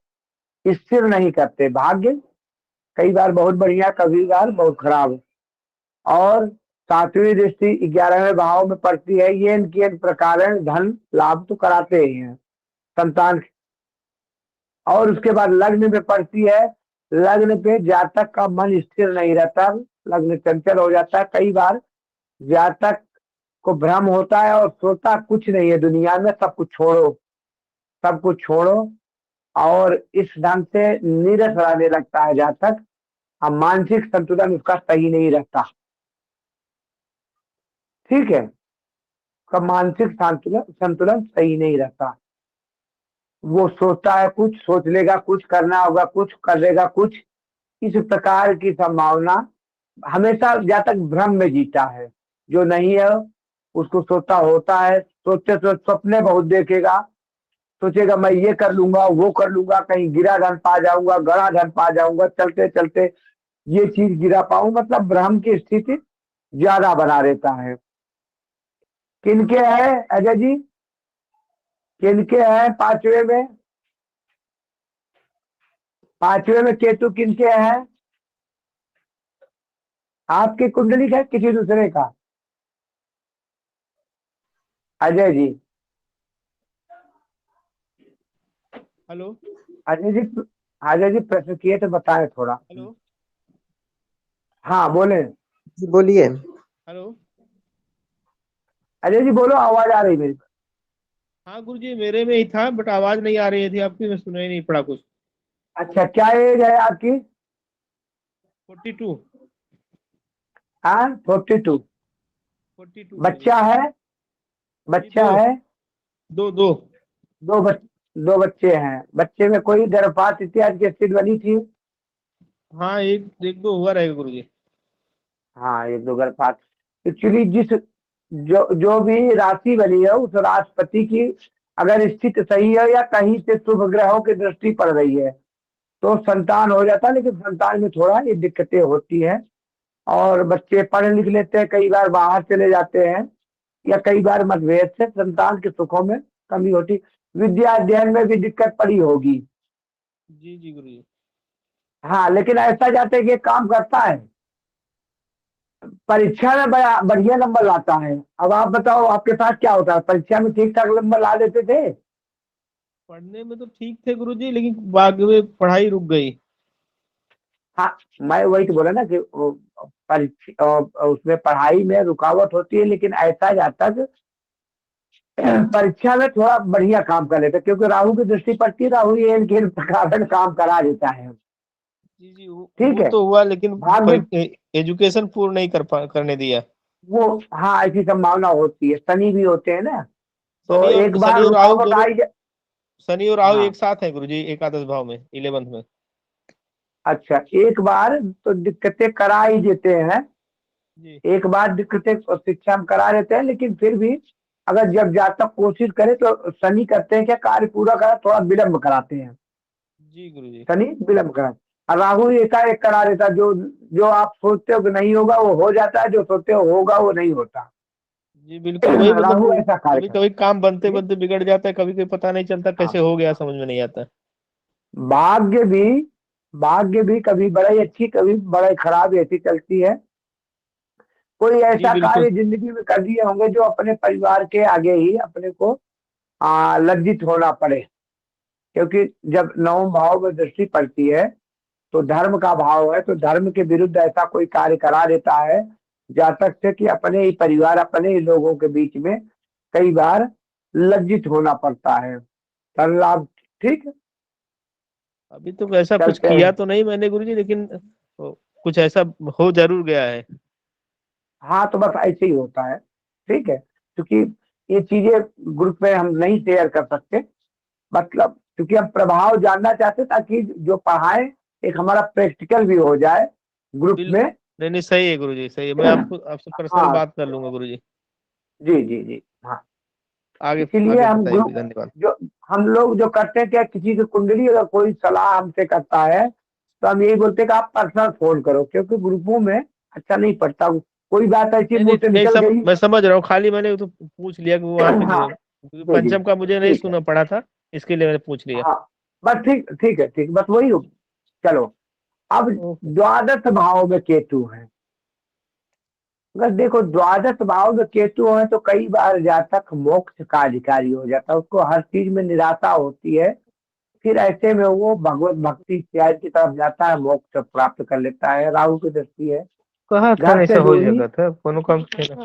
Speaker 2: स्थिर नहीं करते। भाग्य कई बार बहुत बढ़िया, कभी बार बहुत खराब। और 7वीं दृष्टि 11वें भाव में पड़ती है, ये इनके प्रकार धन लाभ तो कराते ही हैं संतान। और उसके बाद लग्न में पड़ती है, लग्न पे जातक का मन स्थिर नहीं रहता, लग्न चंचल हो जाता है। कई बार जातक को भ्रम होता है और सोचता कुछ नहीं है दुनिया में, सब कुछ छोड़ो, सब कुछ छोड़ो, और इस ढंग से नीरस रहने लगता है जातक। अब मानसिक संतुलन उसका सही नहीं रहता, ठीक है, उसका मानसिक संतुलन संतुलन सही नहीं रहता। वो सोचता है कुछ, सोच लेगा कुछ, करना होगा कुछ, कर लेगा कुछ, इस प्रकार की संभावना। हमेशा जातक भ्रम में जीता है, जो नहीं है उसको सोचता होता है, सोचते सोच सपने बहुत देखेगा, सोचेगा मैं ये कर लूंगा वो कर लूंगा, कहीं गिरा धन पा जाऊंगा, गड़ा धन पा जाऊंगा, चलते चलते ये चीज गिरा पाऊं, मतलब भ्रम की स्थिति ज्यादा बना रहता है। किनके है अजय जी, किनके है 5वें में, 5वें में केतु किनके है? आपकी कुंडली का किसी दूसरे का? अजय जी,
Speaker 1: हेलो
Speaker 2: अजय जी, अजय जी प्रश्न किए तो बताएं थोड़ा।
Speaker 1: हेलो
Speaker 2: हाँ बोले,
Speaker 3: जी बोलिए।
Speaker 1: हेलो।
Speaker 2: अजय जी बोलो, आवाज आ रही मेरी।
Speaker 1: हाँ गुरुजी, मेरे में ही था बट आवाज नहीं आ रही थी आपकी, मैं सुना ही नहीं पड़ा कुछ।
Speaker 2: अच्छा, क्या एज है आपकी?
Speaker 1: 42।
Speaker 2: हाँ 42।
Speaker 1: 42 गुरुजी।
Speaker 2: बच्चा है?
Speaker 1: जी
Speaker 2: बच्चा
Speaker 1: दो,
Speaker 2: है?
Speaker 1: दो दो।
Speaker 2: दो बच, दो बच्चे हैं, बच्चे में कोई गर्भपात इत्यादि की स्थिति बनी थी?
Speaker 1: हाँ एक एक दो हुआ रहेगा गुरुजी।
Speaker 2: हाँ, एक दो गर्भपात। एक्चुअली जिस जो जो भी राशि बनी है उस राशिपति की अगर स्थिति सही है या कहीं से शुभ ग्रहों की दृष्टि पड़ रही है तो संतान हो जाता है, लेकिन संतान में थोड़ा ये दिक्कतें होती हैं। और बच्चे पढ़ लिख लेते हैं, कई बार बाहर चले जाते हैं, या कई बार मतभेद से संतान के सुखों में कमी होती, विद्या अध्ययन में भी दिक्कत पड़ी होगी।
Speaker 1: जी जी गुरुजी।
Speaker 2: हाँ, लेकिन ऐसा जाते हैं कि काम करता है, परीक्षा में बढ़िया नंबर लाता है। अब आप बताओ आपके साथ क्या होता है, परीक्षा में ठीक ठाक नंबर ला देते थे?
Speaker 1: पढ़ने में तो ठीक थे गुरुजी, लेकिन बाद में पढ़ाई रुक गई।
Speaker 2: हाँ, मैं वही तो बोला ना कि परीक्षा उसमें पढ़ाई में रुकावट होती है, लेकिन ऐसा जाता है परीक्षा में थोड़ा बढ़िया काम कर लेते, क्योंकि राहु की दृष्टि पड़ती है, राहु ये इनके कारण काम करा देता है।
Speaker 1: जी जी
Speaker 2: ठीक
Speaker 1: वो
Speaker 2: है,
Speaker 1: तो हुआ, लेकिन
Speaker 2: भाग्य
Speaker 1: एजुकेशन पूर्ण नहीं करने दिया।
Speaker 2: वो, हाँ ऐसी संभावना होती है, शनि भी होते हैं ना, तो एक
Speaker 1: शनि
Speaker 2: बार
Speaker 1: और राहु
Speaker 2: रुकावट
Speaker 1: दोनों,
Speaker 2: आई
Speaker 1: शनि और राहु
Speaker 2: हाँ,
Speaker 1: एक साथ है गुरुजी, एकादश भाव में, 11th में।
Speaker 2: अच्छा, एक बार तो दिक्कतें करा ही देते हैं,
Speaker 1: जी
Speaker 2: एक बार दिक्कतें शिक्षा में करा देते हैं, लेकिन फिर भी अगर जब जातक कोशिश करे तो शनि करते हैं क्या, कार्य पूरा करा थोड़ा विलम्ब कराते हैं,
Speaker 1: जी गुरुजी।
Speaker 2: शनि विलम्ब करा। और राहु एकाएक करा देता, जो जो आप सोचते हो कि नहीं होगा वो हो जाता है, जो सोचते हो होगा वो नहीं होता।
Speaker 1: जी बिल्कुल वही मतलब
Speaker 2: राहु ऐसा कार्य
Speaker 1: कभी
Speaker 2: करता
Speaker 1: कभी काम बनते
Speaker 2: है।
Speaker 1: बनते बिगड़ जाता है, कभी कभी पता नहीं चलता
Speaker 2: हाँ,
Speaker 1: कैसे हो गया, समझ में नहीं आता।
Speaker 2: भाग्य भी भाग्य भी कभी बड़ी अच्छी कभी बड़े खराब ऐसी चलती है। कोई
Speaker 1: जी
Speaker 2: ऐसा
Speaker 1: बिल्कुल।
Speaker 2: कार्य जिंदगी में कर दिए होंगे जो अपने परिवार के आगे ही अपने को लज्जित होना पड़े। क्योंकि जब नवम भाव में दृष्टि पड़ती है तो धर्म का भाव है, तो धर्म के विरुद्ध ऐसा कोई कार्य करा देता है जहाँ तक से कि अपने ही परिवार अपने ही लोगों के बीच में कई बार लज्जित होना पड़ता है। धन लाभ, ठीक है,
Speaker 1: अभी तो ऐसा कुछ
Speaker 2: चलते
Speaker 1: किया
Speaker 2: हैं।
Speaker 1: तो नहीं मैंने गुरुजी, लेकिन कुछ ऐसा हो जरूर गया है।
Speaker 2: हाँ, तो बस ऐसे ही होता है, ठीक है, क्योंकि ये चीजें ग्रुप में हम नहीं शेयर कर सकते, मतलब क्योंकि हम प्रभाव जानना चाहते हैं ताकि जो पढ़ाए एक हमारा प्रैक्टिकल भी हो जाए ग्रुप
Speaker 1: बिल्कुल।
Speaker 2: में।
Speaker 1: नहीं नहीं सही है गुरुजी, सही है, मैं आपको आपसे पर्सनल
Speaker 2: हाँ,
Speaker 1: बात कर लूंगा गुरुजी।
Speaker 2: जी जी जी, हाँ।
Speaker 1: आगे
Speaker 2: इसीलिए
Speaker 1: आगे
Speaker 2: हम
Speaker 1: बताइए
Speaker 2: ग्रुप
Speaker 1: गुरुजी, धन्यवाद।
Speaker 2: जो हम लोग जो करते हैं, क्या किसी की कुंडली अगर कोई सलाह हमसे करता है तो हम यही बोलते हैं कि आप पर्सनल फोन करो, क्योंकि ग्रुपों में अच्छा नहीं पड़ता। कोई बात ऐसी
Speaker 1: नहीं
Speaker 2: मुंह
Speaker 1: नहीं
Speaker 2: से
Speaker 1: नहीं,
Speaker 2: निकल
Speaker 1: सब
Speaker 2: गई।
Speaker 1: मैं समझ रहा हूँ, खाली मैंने तो पूछ लिया कि वहाँ पे
Speaker 2: हाँ,
Speaker 1: क्योंकि
Speaker 2: जी जी,
Speaker 1: पंचम का मुझे नहीं
Speaker 2: ठीक है,
Speaker 1: सुना पड़ा था, इसके लिए मैंने पूछ लिया।
Speaker 2: हाँ, बस ठीक ठीक है, ठीक, बस वही हो। चलो, अब
Speaker 1: ओके।
Speaker 2: द्वादश भाव में केतु है। अगर देखो द्वादश भाव में केतु है तो कई बार जातक मोक्ष का अधिकारी हो जाता है, उसको हर चीज में निराशा होती है। फिर ऐसे में वो भगवत भक्ति इत्यादि की तरफ जाता है, मोक्ष प्राप्त कर लेता है। राहु की दृष्टि है,
Speaker 1: कहा था
Speaker 2: घर
Speaker 1: ऐसा
Speaker 2: से
Speaker 1: हो
Speaker 2: दूरी।
Speaker 1: जाता था, कोनो काम किया ना।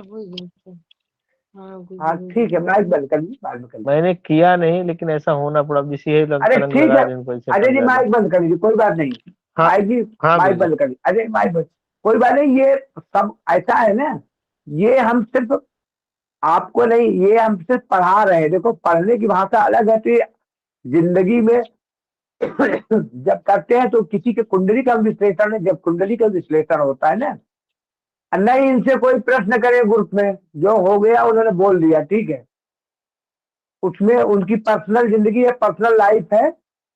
Speaker 2: हाँ ठीक है, माइक बंद कर ली, बाद में कर ली।
Speaker 1: मैंने किया नहीं, लेकिन ऐसा होना पड़ा, अब इसी यही
Speaker 2: अरे
Speaker 1: कलंक
Speaker 2: ठीक
Speaker 1: लगा
Speaker 2: है,
Speaker 1: है जिनको ऐसे
Speaker 2: अजय
Speaker 1: फंस
Speaker 2: जी
Speaker 1: जाते हैं।
Speaker 2: माइक बंद कर लीजिए, कोई बात नहीं।
Speaker 1: हाँ।
Speaker 2: माइक जी,
Speaker 1: हाँ
Speaker 2: माइक
Speaker 1: गुरुजी।
Speaker 2: बंद कर लीजिए, अजय माइक बंद। कोई बात नहीं, ये सब ऐसा है ना, ये हम सिर्फ आपको नहीं, ये हम सिर्फ पढ़ा रहे हैं। देखो पढ़ने की भाषा अलग है, तो ये जिंदगी में जब करते हैं तो किसी के कुंडली का विश्लेषण है, जब कुंडली का विश्लेषण होता है ना, नहीं इनसे कोई प्रश्न करे ग्रुप में, जो हो गया उन्होंने बोल दिया, ठीक है, उसमें उनकी पर्सनल जिंदगी है, पर्सनल लाइफ है।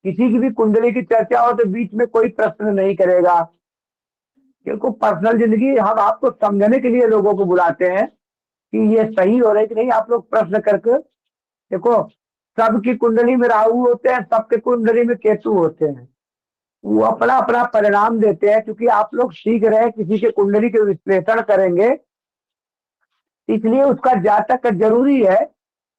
Speaker 2: किसी की भी कुंडली की चर्चा हो तो बीच में कोई प्रश्न नहीं करेगा, क्योंकि पर्सनल जिंदगी हम आपको समझने के लिए लोगों को बुलाते हैं कि ये सही हो रहा है कि नहीं। आप लोग प्रश्न करके देखो, सबकी कुंडली में राहु होते हैं, सबके कुंडली में केतु होते हैं, वो अपना अपना परिणाम देते हैं। क्योंकि आप लोग सीख रहे हैं, किसी के कुंडली के विश्लेषण करेंगे, इसलिए उसका जातक जरूरी है।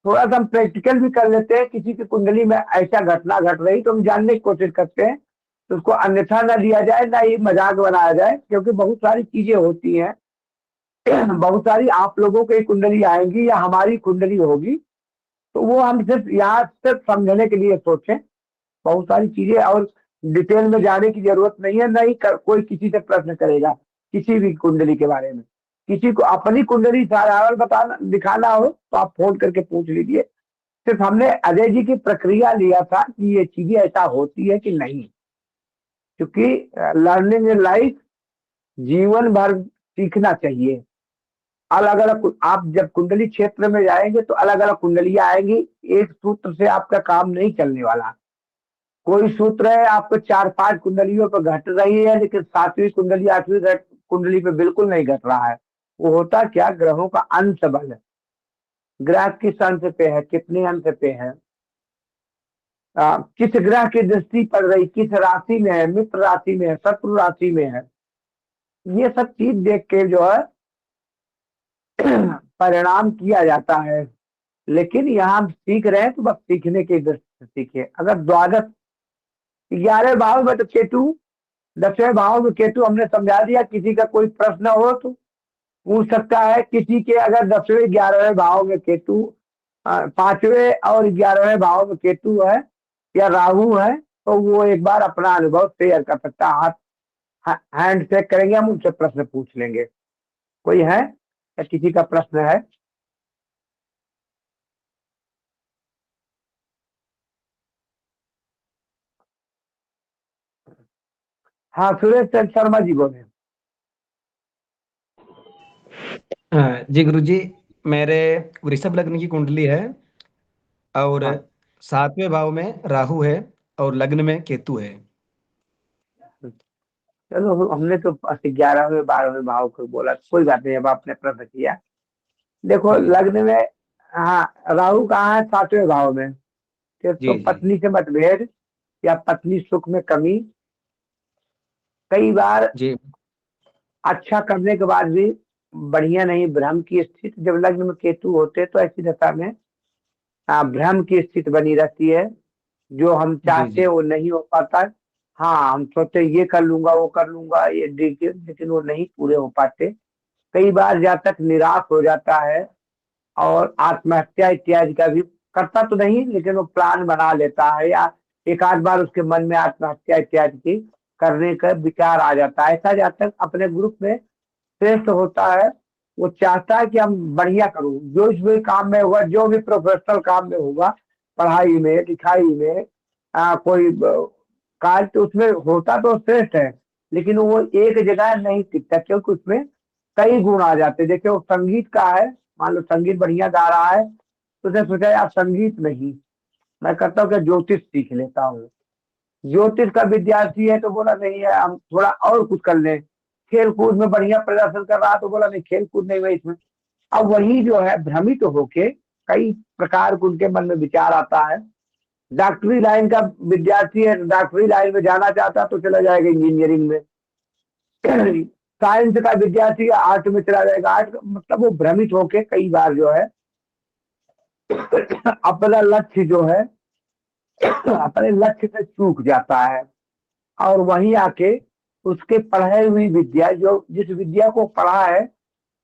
Speaker 2: थोड़ा सा हम प्रैक्टिकल भी कर लेते हैं, किसी की कुंडली में ऐसा घटना घट रही तो हम जानने की कोशिश करते हैं, तो उसको अन्यथा न लिया जाए, ना ही मजाक बनाया जाए, क्योंकि बहुत सारी चीजें होती हैं। बहुत सारी आप लोगों की कुंडली आएंगी या हमारी कुंडली होगी, तो वो हम सिर्फ यहाँ सिर्फ समझने के लिए सोचें। बहुत सारी चीजें और डिटेल में जाने की जरूरत नहीं है, ना ही कोई किसी से प्रश्न करेगा किसी भी कुंडली के बारे में। किसी को अपनी कुंडली साधारण बताना दिखाना हो तो आप फोन करके पूछ लीजिए। सिर्फ हमने अजय जी की प्रक्रिया लिया था कि ये चीजें ऐसा होती है कि नहीं, क्योंकि लर्निंग इन लाइफ जीवन भर सीखना चाहिए। अलग अलग आप जब कुंडली क्षेत्र में जाएंगे तो अलग अलग कुंडलियां आएंगी, एक सूत्र से आपका काम नहीं चलने वाला। कोई सूत्र है आपको 4-5 कुंडलियों पर घट रही है, लेकिन 7वीं कुंडली 8वीं कुंडली पे बिल्कुल नहीं घट रहा है। वो होता क्या, ग्रहों का अंश बल है। ग्रह किस अंश पे है, कितने अंश पे है, किस ग्रह की दृष्टि पड़ रही, किस राशि में है, मित्र राशि में है, शत्रु राशि में है, ये सब चीज देख के जो है परिणाम किया जाता है। लेकिन यहाँ हम सीख रहे हैं तो बस सीखने की दृष्टि से सीखे। अगर द्वादश 11वें भाव में तो केतु, 10वें भाव में केतु हमने समझा दिया। किसी का कोई प्रश्न हो तो पूछ सकता है। किसी के अगर 10वें 11वें भाव में केतु, 5वें और 11वें भाव में केतु है या राहु है, तो वो एक बार अपना अनुभव शेयर कर सकता है। हाथ हैंड शेक करेंगे, हम उनसे प्रश्न पूछ लेंगे। कोई है या किसी का प्रश्न है? हाँ, सुरेश शर्मा जी बोले।
Speaker 5: हाँ जी गुरुजी, मेरे वृषभ लग्न की कुंडली है और
Speaker 2: हाँ,
Speaker 5: 7वें भाव में राहु है और लग्न में केतु है।
Speaker 2: चलो हमने तो 11वें 12वें भाव को बोला, कोई बात नहीं। अब आपने प्रश्न किया, देखो
Speaker 5: जी
Speaker 2: लग्न में, हाँ, राहु कहाँ है? 7वें भाव में। ठीक, तो
Speaker 5: जी जी
Speaker 2: पत्नी से मतभेद या पत्नी सुख में कमी, कई बार
Speaker 5: जी
Speaker 2: अच्छा करने के बाद भी बढ़िया नहीं, भ्रम की स्थिति। जब लग्न में केतु होते तो ऐसी दशा में भ्रम की स्थिति बनी रहती है। जो हम
Speaker 5: जी
Speaker 2: चाहते
Speaker 5: जी
Speaker 2: हैं वो नहीं हो पाता है। हाँ, हम सोचते ये कर लूंगा, वो कर लूंगा, ये देखिए, लेकिन वो नहीं पूरे हो पाते। कई बार जातक निराश हो जाता है और आत्महत्या इत्यादि का भी करता तो नहीं, लेकिन वो प्लान बना लेता है, या एक आध बार उसके मन में आत्महत्या इत्यादि की करने का विचार आ जाता है। ऐसा जातक अपने ग्रुप में श्रेष्ठ होता है। वो चाहता है कि हम बढ़िया करूं, जो भी काम में होगा, जो भी प्रोफेशनल काम में होगा, पढ़ाई में, लिखाई में, कोई कार्य, तो उसमें होता तो श्रेष्ठ है, लेकिन वो एक जगह नहीं टिकता, क्योंकि उसमें कई गुण आ जाते हैं। देखिए वो संगीत का है, मान लो संगीत बढ़िया गा रहा है, तो उसने सोचा यार संगीत नहीं, मैं करता हूँ कि ज्योतिष सीख लेता हूँ। ज्योतिष का विद्यार्थी है तो बोला नहीं है, हम थोड़ा और कुछ कर लें। खेल कूद में बढ़िया प्रदर्शन कर रहा तो बोला नहीं, खेल कूद नहीं, मैं इसमें। अब वही जो है भ्रमित होके कई प्रकार के उनके मन में विचार आता है। डॉक्टरी लाइन का विद्यार्थी है, डॉक्टरी लाइन में जाना चाहता तो चला जाएगा इंजीनियरिंग में। साइंस का विद्यार्थी आर्ट में चला जाएगा, आर्ट मतलब वो भ्रमित होके कई बार जो है अपना लक्ष्य जो है अपने लक्ष्य से चूक जाता है। और वहीं आके उसके पढ़ाई हुई विद्या, जो जिस विद्या को पढ़ा है,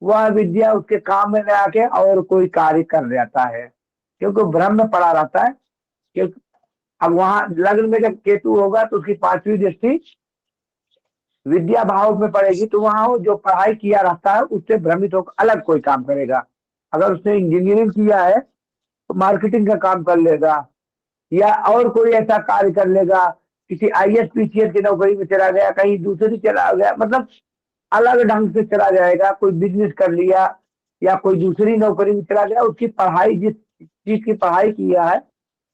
Speaker 2: वह विद्या उसके काम में न आके और कोई कार्य कर जाता है, क्योंकि भ्रम में पड़ा रहता है। क्योंकि अब वहां लग्न में जब केतु होगा तो उसकी 5वीं दृष्टि विद्या भाव में पड़ेगी, तो वहां वो जो पढ़ाई किया रहता है उससे भ्रमित होकर अलग कोई काम करेगा। अगर उसने इंजीनियरिंग किया है तो मार्केटिंग का काम कर लेगा, या और कोई ऐसा कार्य कर लेगा, किसी IAS PCS की नौकरी में चला गया, कहीं दूसरी चला गया, मतलब अलग ढंग से चला जाएगा, कोई बिजनेस कर लिया या कोई दूसरी नौकरी में चला गया। उसकी पढ़ाई, जिस चीज की पढ़ाई किया है,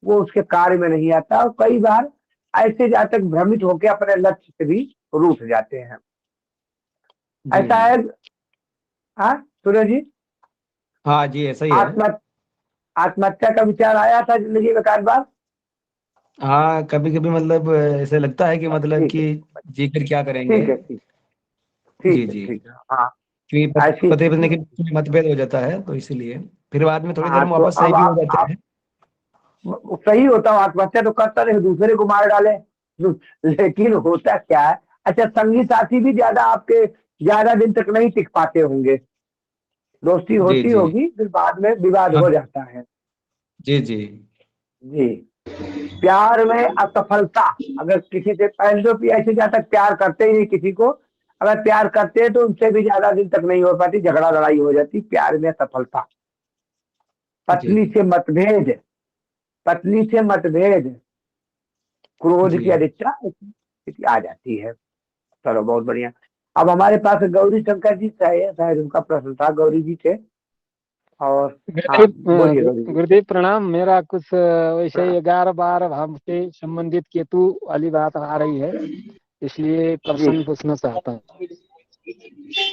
Speaker 2: वो उसके कार्य में नहीं आता। और कई बार ऐसे जातक भ्रमित होकर अपने लक्ष्य से भी रूठ जाते हैं।
Speaker 5: जी
Speaker 2: ऐसा
Speaker 5: जी
Speaker 2: है। हाँ सूर्य जी,
Speaker 5: हाँ जी ऐसा ही है।
Speaker 2: आत्महत्या का विचार आया था जिंदगी में काट बार?
Speaker 5: हाँ कभी कभी मतलब ऐसे लगता है कि मतलब
Speaker 2: ठीक
Speaker 5: कि
Speaker 2: है,
Speaker 5: जीकर क्या करेंगे।
Speaker 2: ठीक है, ठीक,
Speaker 5: जी
Speaker 2: ठीक है,
Speaker 5: जी
Speaker 2: ठीक है। हाँ,
Speaker 5: क्योंकि
Speaker 2: ऐसी
Speaker 5: पति
Speaker 2: स्थिति
Speaker 5: पत्नी के
Speaker 2: होती
Speaker 5: बीच में मतभेद हो जाता है तो इसीलिए फिर बाद में
Speaker 2: है।
Speaker 5: थोड़ी देर
Speaker 2: हाँ,
Speaker 5: में
Speaker 2: तो
Speaker 5: वापस सही
Speaker 2: अब
Speaker 5: भी हो जाते
Speaker 2: आप
Speaker 5: हैं।
Speaker 2: सही होता हूँ, आत्महत्या तो करता नहीं, दूसरे को मार डाले। लेकिन होता क्या है, अच्छा संगी साथी भी ज्यादा दिन तक नहीं टिक पाते होंगे। दोस्ती
Speaker 5: जी
Speaker 2: होती
Speaker 5: जी
Speaker 2: होगी, फिर बाद में विवाद
Speaker 5: हाँ
Speaker 2: हो जाता है।
Speaker 5: जी जी
Speaker 2: जी। प्यार में असफलता, अगर किसी से, पहले तो ऐसे ज्यादा तक प्यार करते ही नहीं किसी को, अगर प्यार करते हैं तो उनसे भी ज्यादा दिन तक नहीं हो पाती, झगड़ा लड़ाई हो जाती। प्यार में असफलता,
Speaker 5: जी
Speaker 2: पत्नी से मतभेद, पत्नी से मतभेद, क्रोध
Speaker 5: जी
Speaker 2: की अधिकता स्थिति आ जाती है। चलो बहुत बढ़िया। अब हमारे पास गौरी शंकर जी थे, शायद उनका प्रश्न था, गौरी जी थे। और हाँ, बोलिए गौरी जी।
Speaker 6: गुरुदेव प्रणाम। मेरा कुछ वैसे ही 11-12 भाव से संबंधित केतु वाली बात आ रही है, इसलिए
Speaker 2: जी,
Speaker 6: प्रश्न पूछना चाहता हूँ।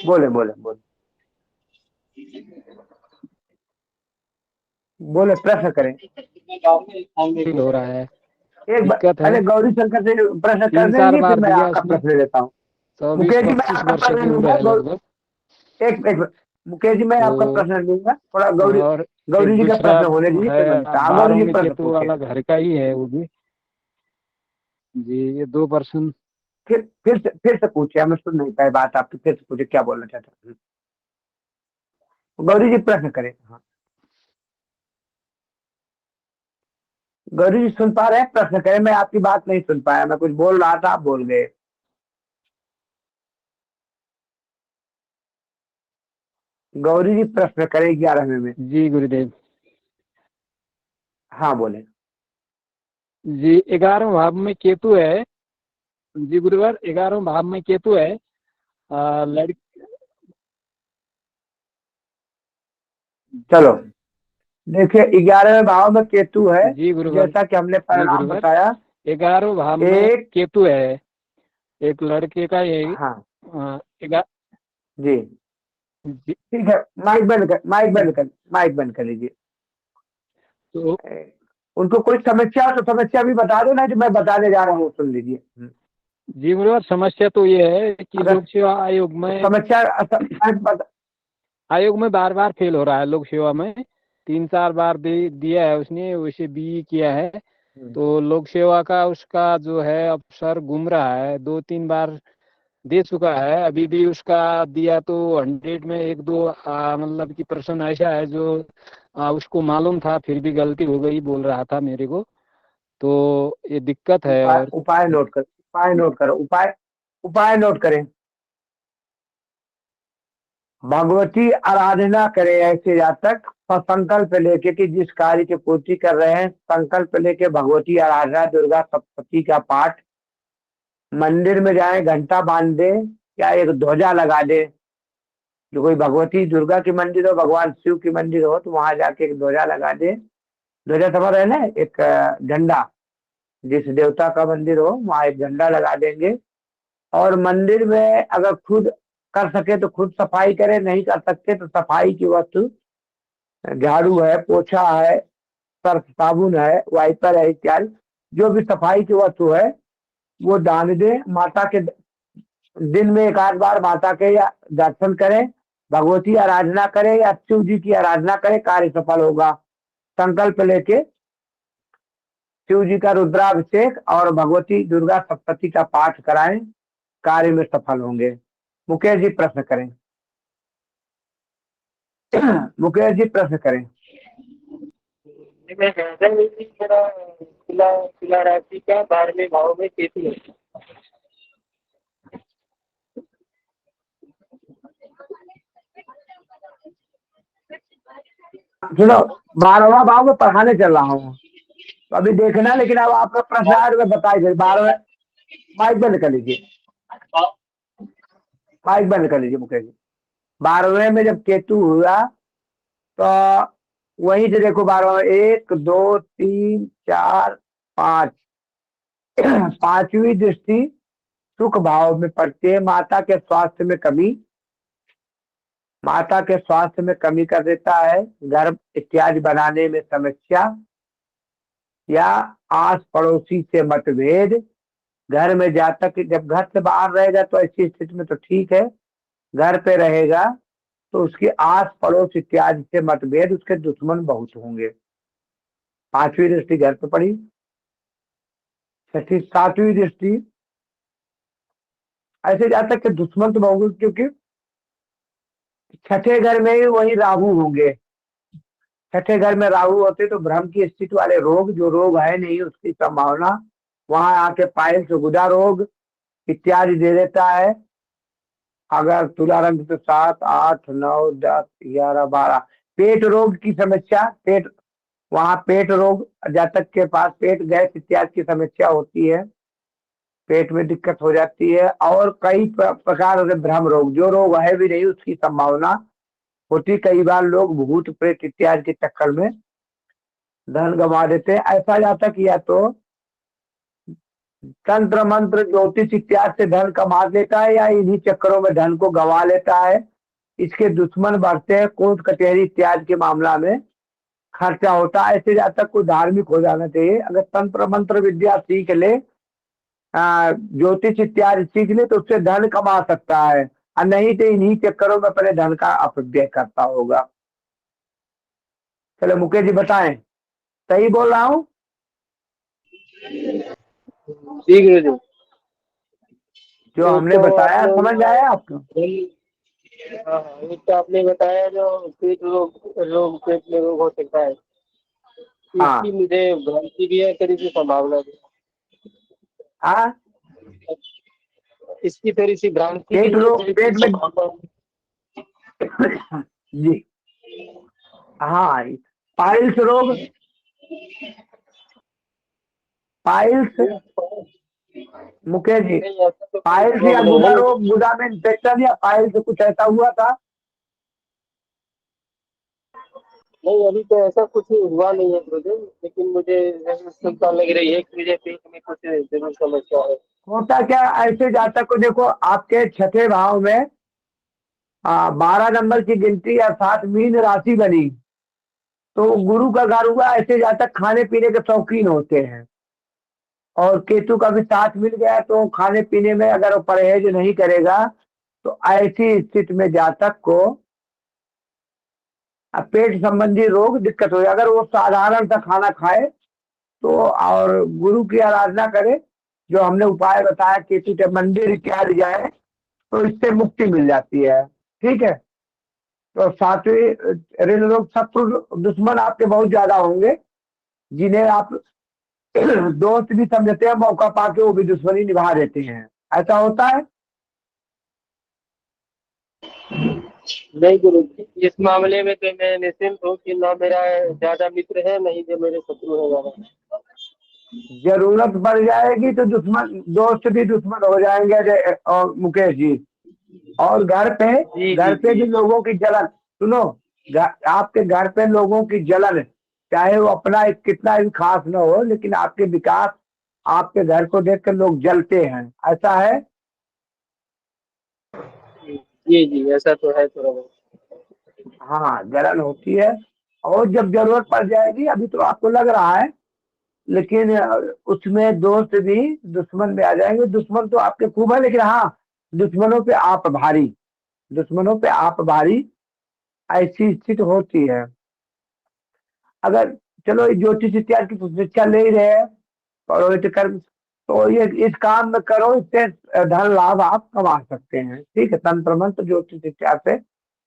Speaker 2: बोले बोले बोले, बोले प्रश्न करें।
Speaker 6: फील हो रहा है,
Speaker 2: एक बार
Speaker 6: दिक्कत है।
Speaker 2: पहले गौरी शंकर से प्रश्न कर
Speaker 6: 3-4
Speaker 2: देंगे, फिर
Speaker 6: बार
Speaker 2: मैं
Speaker 6: दिया
Speaker 2: आपका
Speaker 6: उसने।
Speaker 2: प्रश्न ले लेता हूँ। मुकेश जी, मैं
Speaker 6: 24-25
Speaker 2: आपका
Speaker 6: वर्ष
Speaker 2: प्रश्न
Speaker 6: की उम्र
Speaker 2: लूंगा।
Speaker 6: है लगभग।
Speaker 2: एक मुकेश जी, मैं आपका
Speaker 6: तो
Speaker 2: प्रश्न लूंगा, थोड़ा
Speaker 6: और एक
Speaker 2: गौरी जी का
Speaker 6: दूसरा
Speaker 2: प्रश्न होने दीजिए,
Speaker 6: है
Speaker 2: फिर मैं लेता। हाँ, गौरी
Speaker 6: 12
Speaker 2: जी
Speaker 6: में
Speaker 2: प्रश्न
Speaker 6: केतु
Speaker 2: पूछे।
Speaker 6: वाला घर का ही है वो भी। जी, ये 2%।
Speaker 2: फिर से पूछे, हमें सुन नहीं पाए बात आपकी, फिर से पूछे क्या बोलना चाहते हैं। गौरी जी प्रश्न करें। हाँ, गौरी जी सुन पा रहे हैं? प्रश्न करें, मैं आपकी बात नहीं सुन पाया, मैं कुछ बोल रहा था, आप बोल गए। गौरी जी प्रश्न करें 11वें में।
Speaker 6: जी गुरुदेव।
Speaker 2: हाँ बोले।
Speaker 6: जी, 11वें भाव में केतु है। जी गुरुवर, 11वें भाव में केतु है। लड़की।
Speaker 2: चलो, देखिए 11वें भाव में केतु है,
Speaker 6: जी गुरुवर।
Speaker 2: जैसा कि हमने
Speaker 6: जी
Speaker 2: परिणाम
Speaker 6: गुरुवर,
Speaker 2: बताया।
Speaker 6: 11वें भाव में
Speaker 2: एक,
Speaker 6: केतु है। एक लड़के का ये
Speaker 2: हाँ
Speaker 6: एगा
Speaker 2: जी,
Speaker 6: जी,
Speaker 2: ठीक है, माइक बंद कर लीजिए।
Speaker 6: तो
Speaker 2: उनको कोई समस्या हो तो समस्या भी बता दो, ना जो मैं बताने जा रहा हूँ सुन लीजिए।
Speaker 6: जी गुरुवर, समस्या तो ये है कि
Speaker 2: अगर
Speaker 6: लोक सेवा
Speaker 2: समस्या
Speaker 6: आयोग में बार बार फेल हो रहा है। लोक सेवा में 3-4 बार दे दिया है उसने, वैसे बी किया है। तो लोक सेवा का उसका जो है अवसर घूम रहा है, 2-3 बार दे चुका है। अभी भी उसका दिया तो 100 में 1-2 मतलब कि पर्सन ऐसा है जो उसको मालूम था फिर भी गलती हो गई बोल रहा था मेरे को। तो ये दिक्कत है। और
Speaker 2: उपाय नोट करो, उपाय नोट करें। भगवती आराधना करें ऐसे जातक, और संकल्प लेके कि जिस कार्य की पूर्ति कर रहे हैं, संकल्प लेके भगवती आराधना, दुर्गा सप्तशती का पाठ, मंदिर में जाएं, घंटा बांध दे या एक ध्वजा लगा दे। जो कोई भगवती दुर्गा की मंदिर हो, भगवान शिव की मंदिर हो, तो वहां जाके एक ध्वजा लगा दे। ध्वजा समझ रहे हैं ना, एक झंडा। जिस देवता का मंदिर हो वहां एक झंडा लगा देंगे। और मंदिर में अगर खुद कर सके तो खुद सफाई करे, नहीं कर सकते तो सफाई की वस्तु, झाड़ू है, पोछा है, सर्फ साबुन है, वाइपर है, इत्यादि जो भी सफाई की वस्तु है वो दान दे। माता के दिन में एक आध बार माता के या दर्शन करें, भगवती आराधना करें या शिव जी की आराधना करें, कार्य सफल होगा। संकल्प लेके शिव जी का रुद्राभिषेक और भगवती दुर्गा सप्तशती का पाठ कराएं, कार्य में सफल होंगे। मुकेश जी प्रश्न करें। मुकेश जी प्रश्न करें।
Speaker 1: मैं कह रहा हूँ कि थोड़ा तुला राशि का 12वें भाव में केतु है।
Speaker 2: सुनो, 12वां भाव में पढ़ाने चल रहा हूँ, तो अभी देखना। लेकिन अब आपका प्रश्न आया तो मैं बताई 12वें। माइक बंद कर लीजिए, माइक बंद कर लीजिए मुकेश जी। 12वें में जब केतु हुआ तो वहीं से देखो, 12वां 1 2 3 4 5, 5वीं दृष्टि सुख भाव में पड़ती है। माता के स्वास्थ्य में कमी, माता के स्वास्थ्य में कमी कर देता है। गर्भ इत्यादि बनाने में समस्या, या आस पड़ोसी से मतभेद। घर में जातक जब घर से बाहर रहेगा तो ऐसी स्थिति में तो ठीक है, घर पे रहेगा तो उसकी आस पड़ोस इत्यादि से मतभेद, उसके दुश्मन बहुत होंगे। 5वीं दृष्टि घर पे पड़ी। छठी 7वीं दृष्टि ऐसे जातक के दुश्मन तो बहुत, क्योंकि छठे घर में ही वही राहु होंगे। छठे घर में राहु होते तो भ्रम की स्थिति वाले रोग, जो रोग है नहीं उसकी संभावना वहां आके पाइल्स गुदा रोग इत्यादि दे देता है। अगर तुला रंग तो 7 8 9 10 11 12 पेट रोग की समस्या, पेट, वहां पेट रोग, जातक के पास पेट गैस इत्यादि की समस्या होती है, पेट में दिक्कत हो जाती है। और कई प्रकार के भ्रम रोग, जो रोग है भी नहीं उसकी संभावना होती। कई बार लोग भूत प्रेत इत्यादि के चक्कर में धन गंवा देते हैं। ऐसा जातक या तो तंत्र मंत्र ज्योतिष इत्यादि से धन कमा लेता है, या इन्हीं चक्करों में धन को गंवा लेता है। इसके दुश्मन बढ़ते हैं, कोर्ट कचहरी इत्यादि के मामला में खर्चा होता है। ऐसे जातक को धार्मिक हो जाना चाहिए। अगर तंत्र मंत्र विद्या सीख ले, ज्योतिष इत्यादि सीख ले, तो उससे धन कमा सकता है, और नहीं तो इन्हीं चक्करों में अपने धन का अपव्यय करता होगा। चलो मुकेश जी बताएं, सही बोल रहा हूँ?
Speaker 1: जी गुरु जी।
Speaker 2: जो हमने बताया समझ आया आपको?
Speaker 1: हाँ, ये तो आपने बताया जो पेट रोग पेट में रोग हो सकता है,
Speaker 2: हाँ
Speaker 1: इसकी मुझे भ्रांति भी है, थोड़ी सी संभावना भी
Speaker 2: हाँ,
Speaker 1: है। इसकी थोड़ी सी भ्रांति भी
Speaker 2: पेट
Speaker 1: है,
Speaker 2: रोग,
Speaker 1: थोड़ी सी
Speaker 2: पेट में
Speaker 1: संभावना।
Speaker 2: जी हाँ, पाइल्स रोग, पाइल्स मुकेश जी,
Speaker 1: नहीं, ऐसा तो कोई
Speaker 2: पाइल्स या
Speaker 1: रोग नहीं
Speaker 2: गुदा
Speaker 1: है।
Speaker 2: रोग, गुदा में इन्फेक्शन या पाइल्स कुछ ऐसा हुआ था?
Speaker 1: नहीं, अभी तो ऐसा कुछ हुआ नहीं है मुझे, लेकिन मुझे जैसे चिंता लग रही है कि मुझे पेट में कुछ जरूर समस्या है।
Speaker 2: होता क्या, ऐसे जातक को देखो, आपके छठे भाव में 12 नंबर की गिनती या 7 मीन राशि बनी तो गुरु का घर हुआ, ऐसे जातक खाने पीने के शौकीन होते हैं। और केतु का भी साथ मिल गया तो खाने पीने में अगर वो परहेज नहीं करेगा तो ऐसी स्थिति में जातक को पेट संबंधी रोग दिक्कत हो जाए। अगर वो साधारण सा खाना खाए तो और गुरु की आराधना करे, जो हमने उपाय बताया, केतु के मंदिर इत्यादि जाए तो इससे मुक्ति मिल जाती है। ठीक है। तो सातवें ऋण रोग, शत्रु दुश्मन आपके बहुत ज्यादा होंगे, जिन्हें आप दोस्त भी समझते हैं, मौका पाके वो भी दुश्मनी निभा देते हैं। ऐसा होता है।
Speaker 1: नहीं गुरु जी, इस मामले में तो मैं निश्चिंत हूँ कि ना मेरा ज्यादा मित्र है, नहीं जो मेरे शत्रु है ज्यादा।
Speaker 2: जरूरत पड़ जाएगी तो दुश्मन, दोस्त भी दुश्मन हो जाएंगे। और मुकेश जी, और घर
Speaker 1: जी जी
Speaker 2: पे
Speaker 1: जी।
Speaker 2: भी लोगों की जलन, सुनो, आपके घर पे लोगों की जलन, चाहे वो अपना कितना भी खास न हो, लेकिन आपके विकास, आपके घर को देखकर लोग जलते हैं। ऐसा है।
Speaker 1: जी जी, ऐसा तो है थोड़ा बहुत।
Speaker 2: हाँ, जलन होती है। और जब जरूरत पड़ जाएगी, अभी तो आपको लग रहा है, लेकिन उसमें दोस्त भी दुश्मन में आ जाएंगे। दुश्मन तो आपके खूब है, लेकिन हाँ, दुश्मनों पे आप भारी, दुश्मनों पे आप भारी, ऐसी स्थिति होती है। अगर चलो ज्योतिष इत्यादि की शिक्षा ले ही रहे हैं, परोहित कर्म, तो ये इस काम में करो, इससे धन लाभ आप कमा सकते हैं। ठीक है। तंत्र मंत्र ज्योतिष इत्यादि से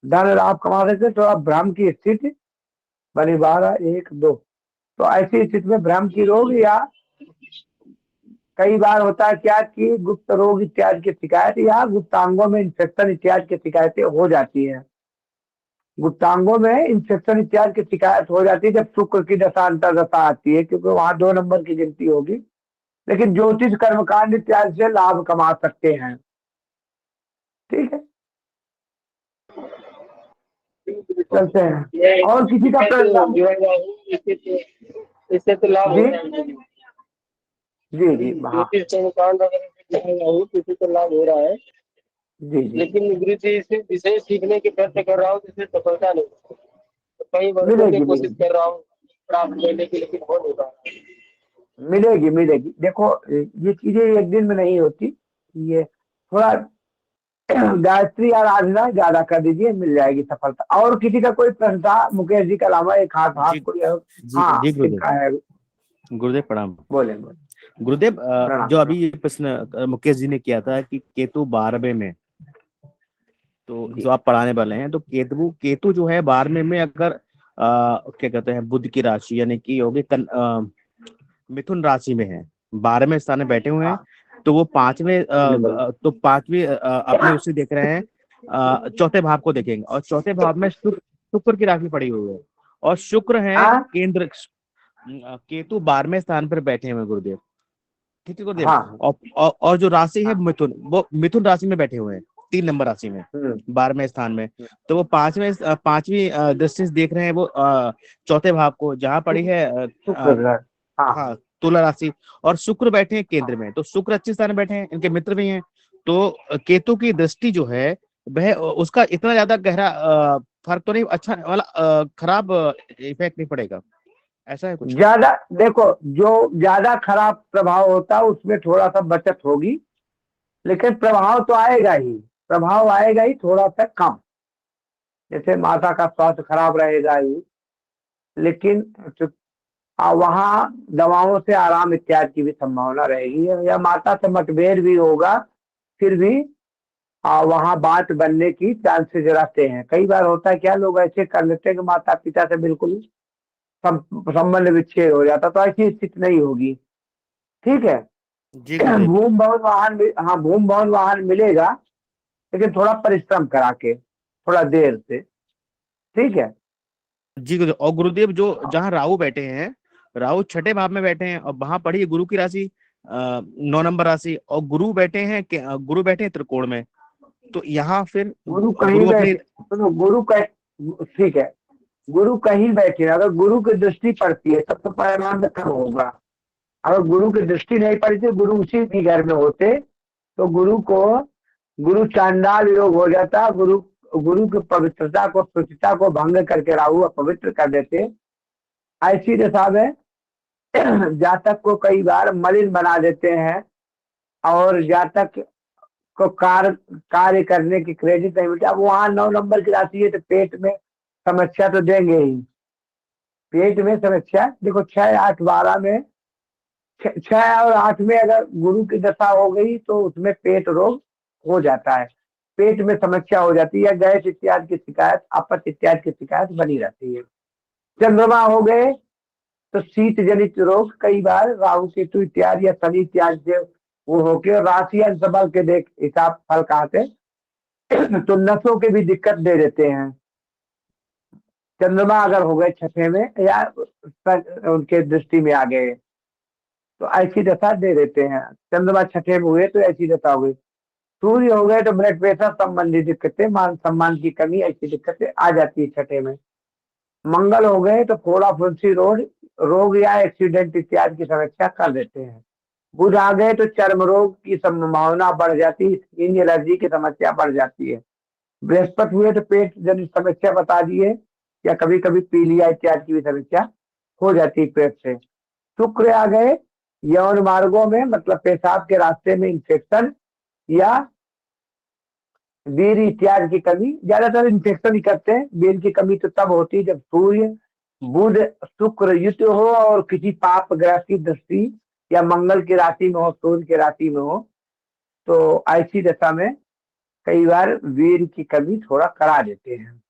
Speaker 2: धन लाभ कमा सकते हैं। तो आप ब्रह्म की स्थिति बनी 12 1 2, तो ऐसी स्थिति में भ्रम की रोग, या कई बार होता है क्या कि गुप्त रोग इत्यादि की शिकायत या गुप्तांगों में इन्फेक्शन इत्यादि की शिकायतें हो जाती है। गुप्तांगों में इन्फेक्शन इत्यादि की शिकायत हो जाती है जब शुक्र की दशा अंतर दशा आती है, क्योंकि वहां 2 नंबर की गिनती होगी। लेकिन ज्योतिष कर्मकांड इत्यादि से लाभ कमा सकते हैं। ठीक है। चलते हैं। और किसी का
Speaker 1: मैं तो
Speaker 2: प्रश्न?
Speaker 1: जुड़ा हुआ हूँ, इससे तो लाभ
Speaker 2: जी
Speaker 1: हो जाएंगे।
Speaker 2: जी जी। हाँ
Speaker 1: ज्योतिष कर्मकांड वगैरह से जुड़ा हुआ हूँ, किसी को लाभ हो रहा है।
Speaker 2: जी जी।
Speaker 1: लेकिन गुरु जी इसे विशेष सीखने के प्रयत्न कर रहा हूँ, जिससे सफलता नहीं, तो कई वर्षों से
Speaker 2: मिलेगी
Speaker 1: कोशिश
Speaker 2: मिलेगी
Speaker 1: कर रहा हूँ प्राप्त करने की, लेकिन हो नहीं पा रहा।
Speaker 2: मिलेगी मिलेगी। देखो, ये चीजें एक दिन में नहीं होती। ये थोड़ा गायत्री आराधना ज्यादा कर दीजिए, मिल जाएगी सफलता। और किसी का कोई प्रश्न था मुकेश जी के अलावा? एक हाथ हाथ
Speaker 4: जी
Speaker 2: कोई?
Speaker 4: जी
Speaker 2: हाँ,
Speaker 4: जी गुरुदेव।
Speaker 2: इनका है।
Speaker 4: गुरुदेव प्रणाम।
Speaker 2: बोले बोले।
Speaker 4: गुरुदेव,
Speaker 2: प्रणाम
Speaker 4: जो अभी
Speaker 2: प्रणाम।
Speaker 4: ये प्रश्न मुकेश जी ने किया था कि केतु 12वें में, तो
Speaker 2: जी
Speaker 4: जो आप पढ़ाने वाले हैं, तो केतु केतु जो है 12वें में अगर क्या कहते हैं, बुध की राशि यानी कि होगी मिथुन राशि में है, 12वें स्थान में बैठे हुए हैं,
Speaker 2: हाँ,
Speaker 4: तो वो पांचवें
Speaker 2: बोले बोले।
Speaker 4: तो पांचवें अपने उसे देख रहे हैं, चौथे भाव को देखेंगे, और चौथे भाव में शुक्र की राशि पड़ी हुई है, और शुक्र है
Speaker 2: हाँ
Speaker 4: केंद्र, केतु 12वें स्थान पर बैठे हुए हैं गुरुदेव। ठीक है गुरुदेव।
Speaker 2: हाँ
Speaker 4: और जो राशि है
Speaker 2: हाँ।
Speaker 4: मिथुन, वो मिथुन राशि में बैठे हुए हैं, 3 नंबर राशि में,
Speaker 2: हम्म
Speaker 4: 12वें स्थान में। तो वो पांचवी दृष्टि से देख रहे हैं वो चौथे भाव को, जहां पड़ी है
Speaker 2: शुक्र ग्रह। हाँ
Speaker 4: हाँ, तुला राशि। और शुक्र बैठे हैं केंद्र में, तो शुक्र अच्छे स्थान में बैठे हैं, इनके मित्र भी हैं। तो केतु की दृष्टि जो है वह, उसका इतना ज्यादा गहरा फर्क तो नहीं, अच्छा वाला खराब इफेक्ट नहीं पड़ेगा, ऐसा है कुछ।
Speaker 2: ज्यादा, देखो, जो ज्यादा खराब प्रभाव होता है उसमें थोड़ा सा बचत होगी, लेकिन प्रभाव तो आएगा ही, प्रभाव आएगा ही, थोड़ा सा कम। जैसे माता का स्वास्थ्य खराब रहेगा ही, लेकिन वहाँ दवाओं से आराम इत्यादि की भी संभावना रहेगी, या माता से मतभेद भी होगा, फिर भी वहाँ बात बनने की चांसेस रहते हैं। कई बार होता है क्या, लोग ऐसे कर लेते हैं कि माता पिता से बिल्कुल संबंध विच्छेद हो जाता, तो ऐसी स्थिति नहीं होगी। ठीक है।
Speaker 4: जी गुरुदेव।
Speaker 2: भूम भवन वाहन हाँ, भूम भवन वाहन मिलेगा, लेकिन थोड़ा परिश्रम करा के, थोड़ा देर से। ठीक है।
Speaker 4: जी गुरुदेव। और गुरुदेव, जो जहाँ राहु बैठे हैं, राहु छठे भाव में बैठे हैं, और वहां पड़ी है गुरु की राशि 9 नंबर राशि, और गुरु बैठे हैं त्रिकोण में, तो यहाँ फिर
Speaker 2: गुरु कहीं
Speaker 4: गुरु अपनी।
Speaker 2: बैठे, सुनो, गुरु कहीं, ठीक है, गुरु कहीं बैठे, अगर गुरु की दृष्टि पड़ती है तब तो परिणाम कम होगा। अगर गुरु की दृष्टि नहीं पड़ती, गुरु उसी भी घर में होते, तो गुरु चांडाल योग हो जाता, गुरु गुरु की पवित्रता को, शुचिता को भंग करके राहु अपवित्र कर देते। ऐसी दशा में जातक को कई बार मलिन बना देते हैं और जातक को कार्य करने की क्रेडिट नहीं मिलता। अब वहाँ 9 नंबर की राशि है तो पेट में समस्या तो देंगे ही। पेट में समस्या देखो 6, 8, 12 में 6 और 8 में अगर गुरु की दशा हो गई तो उसमें पेट रोग हो जाता है, पेट में समस्या हो जाती है, या गैस इत्यादि की शिकायत, अपच इत्यादि की शिकायत बनी रहती है। चंद्रमा हो गए तो शीत जनित रोग कई बार राहु केतु इत्यादि या शनि इत्यादि से वो होके राशि अंश बल के देख हिसाब फल कहते तो नसों के भी दिक्कत दे देते हैं। चंद्रमा अगर हो गए छठे में या उनके दृष्टि में आ गए तो ऐसी दशा दे देते हैं। चंद्रमा छठे में हुए तो ऐसी दशा हो गई। सूर्य हो गए तो ब्लड प्रेशर संबंधी दिक्कतें, मान सम्मान की कमी, ऐसी दिक्कतें आ जाती है छठे में। मंगल हो गए तो फोड़ा फुंसी रोग या एक्सीडेंट इत्यादि की समस्या कर देते हैं। बुध आ गए तो चर्म रोग की संभावना बढ़ जाती है, स्किन एलर्जी की समस्या बढ़ जाती है। बृहस्पति हुए तो पेट जनित समस्या बता दिए, या कभी कभी पीलिया इत्यादि की भी समस्या हो जाती है पेट से। शुक्र आ गए यौन मार्गों में, मतलब पेशाब के रास्ते में इंफेक्शन या वीर इत्यादि की कमी, ज्यादातर इंफेक्शन ही करते हैं। वीर की कमी तो तब होती है जब सूर्य बुध शुक्र युक्त हो और किसी पाप ग्रह की दृष्टि या मंगल की राशि में हो, सूर्य की राशि में हो, तो ऐसी दशा में कई बार वीर की कमी थोड़ा करा देते हैं।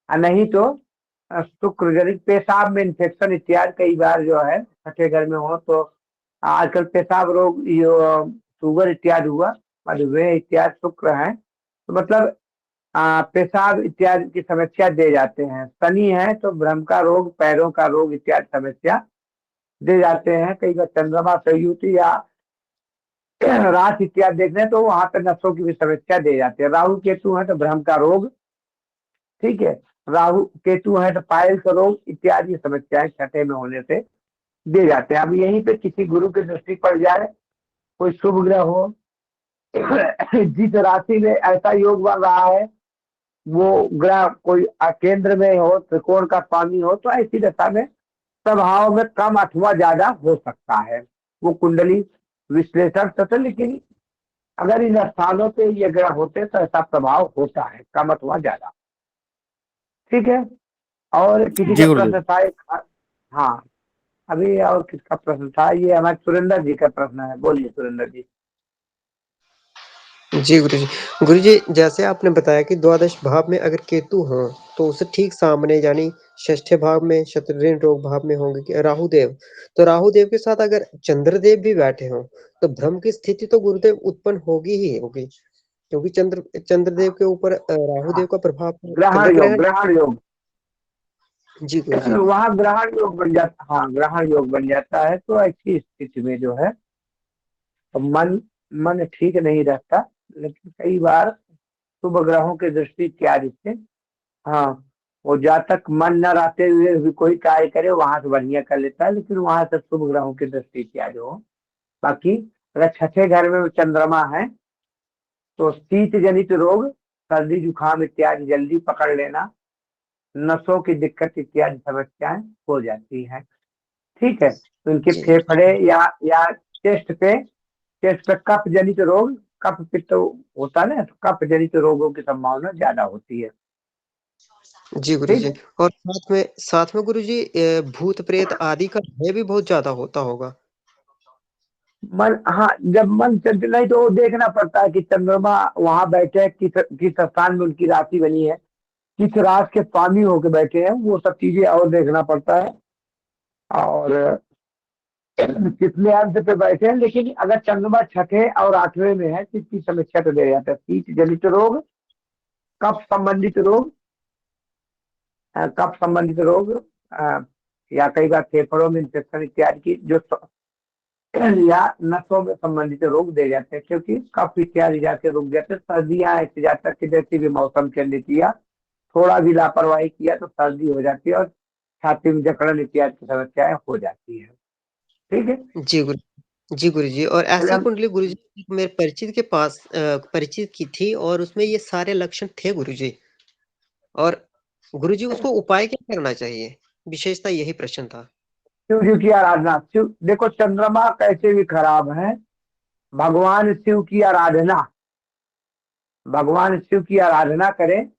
Speaker 2: नहीं तो शुक्र जनित पेशाब में इंफेक्शन इत्यादि कई बार जो है छठे घर में हो तो आजकल पेशाब रोग, शुगर इत्यादि हुआ, मधुमेह इत्यादि शुक्र है तो मतलब पेशाब इत्यादि की समस्या दे जाते हैं। शनि है तो भ्रम का रोग, पैरों का रोग इत्यादि समस्या दे जाते हैं। कई बार चंद्रमा संयुति या राशि इत्यादि देखने तो वहां पर नसों की भी समस्या दे जाते हैं। राहु केतु है तो भ्रम का रोग, ठीक है, राहु केतु है तो पायल का रोग इत्यादि समस्याएं छठे में होने से दे जाते हैं। अब यहीं पे किसी गुरु की दृष्टि पड़ जाए, कोई शुभ ग्रह हो, जिस राशि में ऐसा योग बन रहा है वो ग्रह कोई केंद्र में हो, त्रिकोण का स्वामी हो, तो ऐसी दशा में प्रभाव में कम अथवा ज्यादा हो सकता है। वो कुंडली विश्लेषण से, लेकिन अगर इन स्थानों पे ये ग्रह होते तो ऐसा प्रभाव होता है, कम अथवा ज्यादा। ठीक है, और किसी
Speaker 4: जी
Speaker 2: का
Speaker 4: गुरुजी।
Speaker 2: प्रश्न था? हाँ, अभी और किसका प्रश्न था? ये हमारे सुरेंद्र जी का प्रश्न है, बोलिए सुरेंद्र जी।
Speaker 3: जी गुरुजी। गुरुजी, जैसे आपने बताया कि द्वादश भाव में अगर केतु हो तो उससे ठीक सामने यानी षष्ठ भाव में शत्रुऋण रोग भाव में होंगे कि राहुदेव, तो राहुदेव के साथ अगर चंद्रदेव भी बैठे हों तो भ्रम की स्थिति तो गुरुदेव उत्पन्न होगी ही होगी, क्योंकि चंद्रदेव के ऊपर राहुदेव का प्रभाव
Speaker 2: ग्रहण योग, ग्रहण योग
Speaker 3: जी गुरुजी।
Speaker 2: वहाँ ग्रहण योग बन जाता, हाँ ग्रहण योग बन जाता है। तो ऐसी स्थिति में जो है मन ठीक नहीं रहता, लेकिन कई बार शुभ ग्रहों की दृष्टि इत्यादि से, हाँ, वो जातक मन न रहते हुए भी कोई कार्य करे वहां से बढ़िया कर लेता है, लेकिन वहां से शुभ ग्रहों की दृष्टि इत्यादि हो। बाकी अगर छठे घर में चंद्रमा है तो शीत जनित रोग, सर्दी जुकाम इत्यादि जल्दी पकड़ लेना, नसों की दिक्कत इत्यादि समस्याएं हो जाती हैं। ठीक है, तो इनके
Speaker 3: जी।
Speaker 2: फेफड़े या चेस्ट पे कफ जनित रोग, कफ पित्त होता है ना, तो कफ जनित रोगों की संभावना ज्यादा होती है।
Speaker 3: जी गुरुजी। और साथ में गुरुजी भूत प्रेत आदि का भय भी बहुत ज्यादा होता होगा।
Speaker 2: मन, हाँ, जब मन चलते नहीं तो वो देखना पड़ता है कि चंद्रमा वहां बैठे हैं, किस स्थान में उनकी राशि बनी है, किस राशि के स्वामी होके बैठे हैं, वो सब चीजें और देखना पड़ता है, और कितने अंश पे बैठे हैं। लेकिन अगर चंद्रमा छठे और आठवें में है तो इसकी समस्या तो दे जाता है। शीत जनित रोग, कफ संबंधित रोग, कफ संबंधित रोग, या कई बार फेफड़ों में इंफेक्शन इत्यादि की जो या नसों में संबंधित रोग दे जाते हैं, क्योंकि कफ इत्यादि जाके रुक जाते हैं। सर्दियां ऐसे जाता कि जैसे भी मौसम चेंज किया, थोड़ा भी लापरवाही किया तो सर्दी हो जाती है और छाती में जकड़न इत्यादि की समस्याएं हो जाती है। ठीक है
Speaker 3: जी गुरुजी। और ऐसी
Speaker 2: हम-
Speaker 3: कुंडली गुरुजी मेरे परिचित के पास परिचित की थी और उसमें ये सारे लक्षण थे गुरुजी। और गुरुजी उसको उपाय क्या करना चाहिए? विशेषता यही प्रश्न था।
Speaker 2: शिव जी की आराधना। शिव देखो, चंद्रमा कैसे भी खराब है, भगवान शिव की आराधना, भगवान शिव की आराधना करें,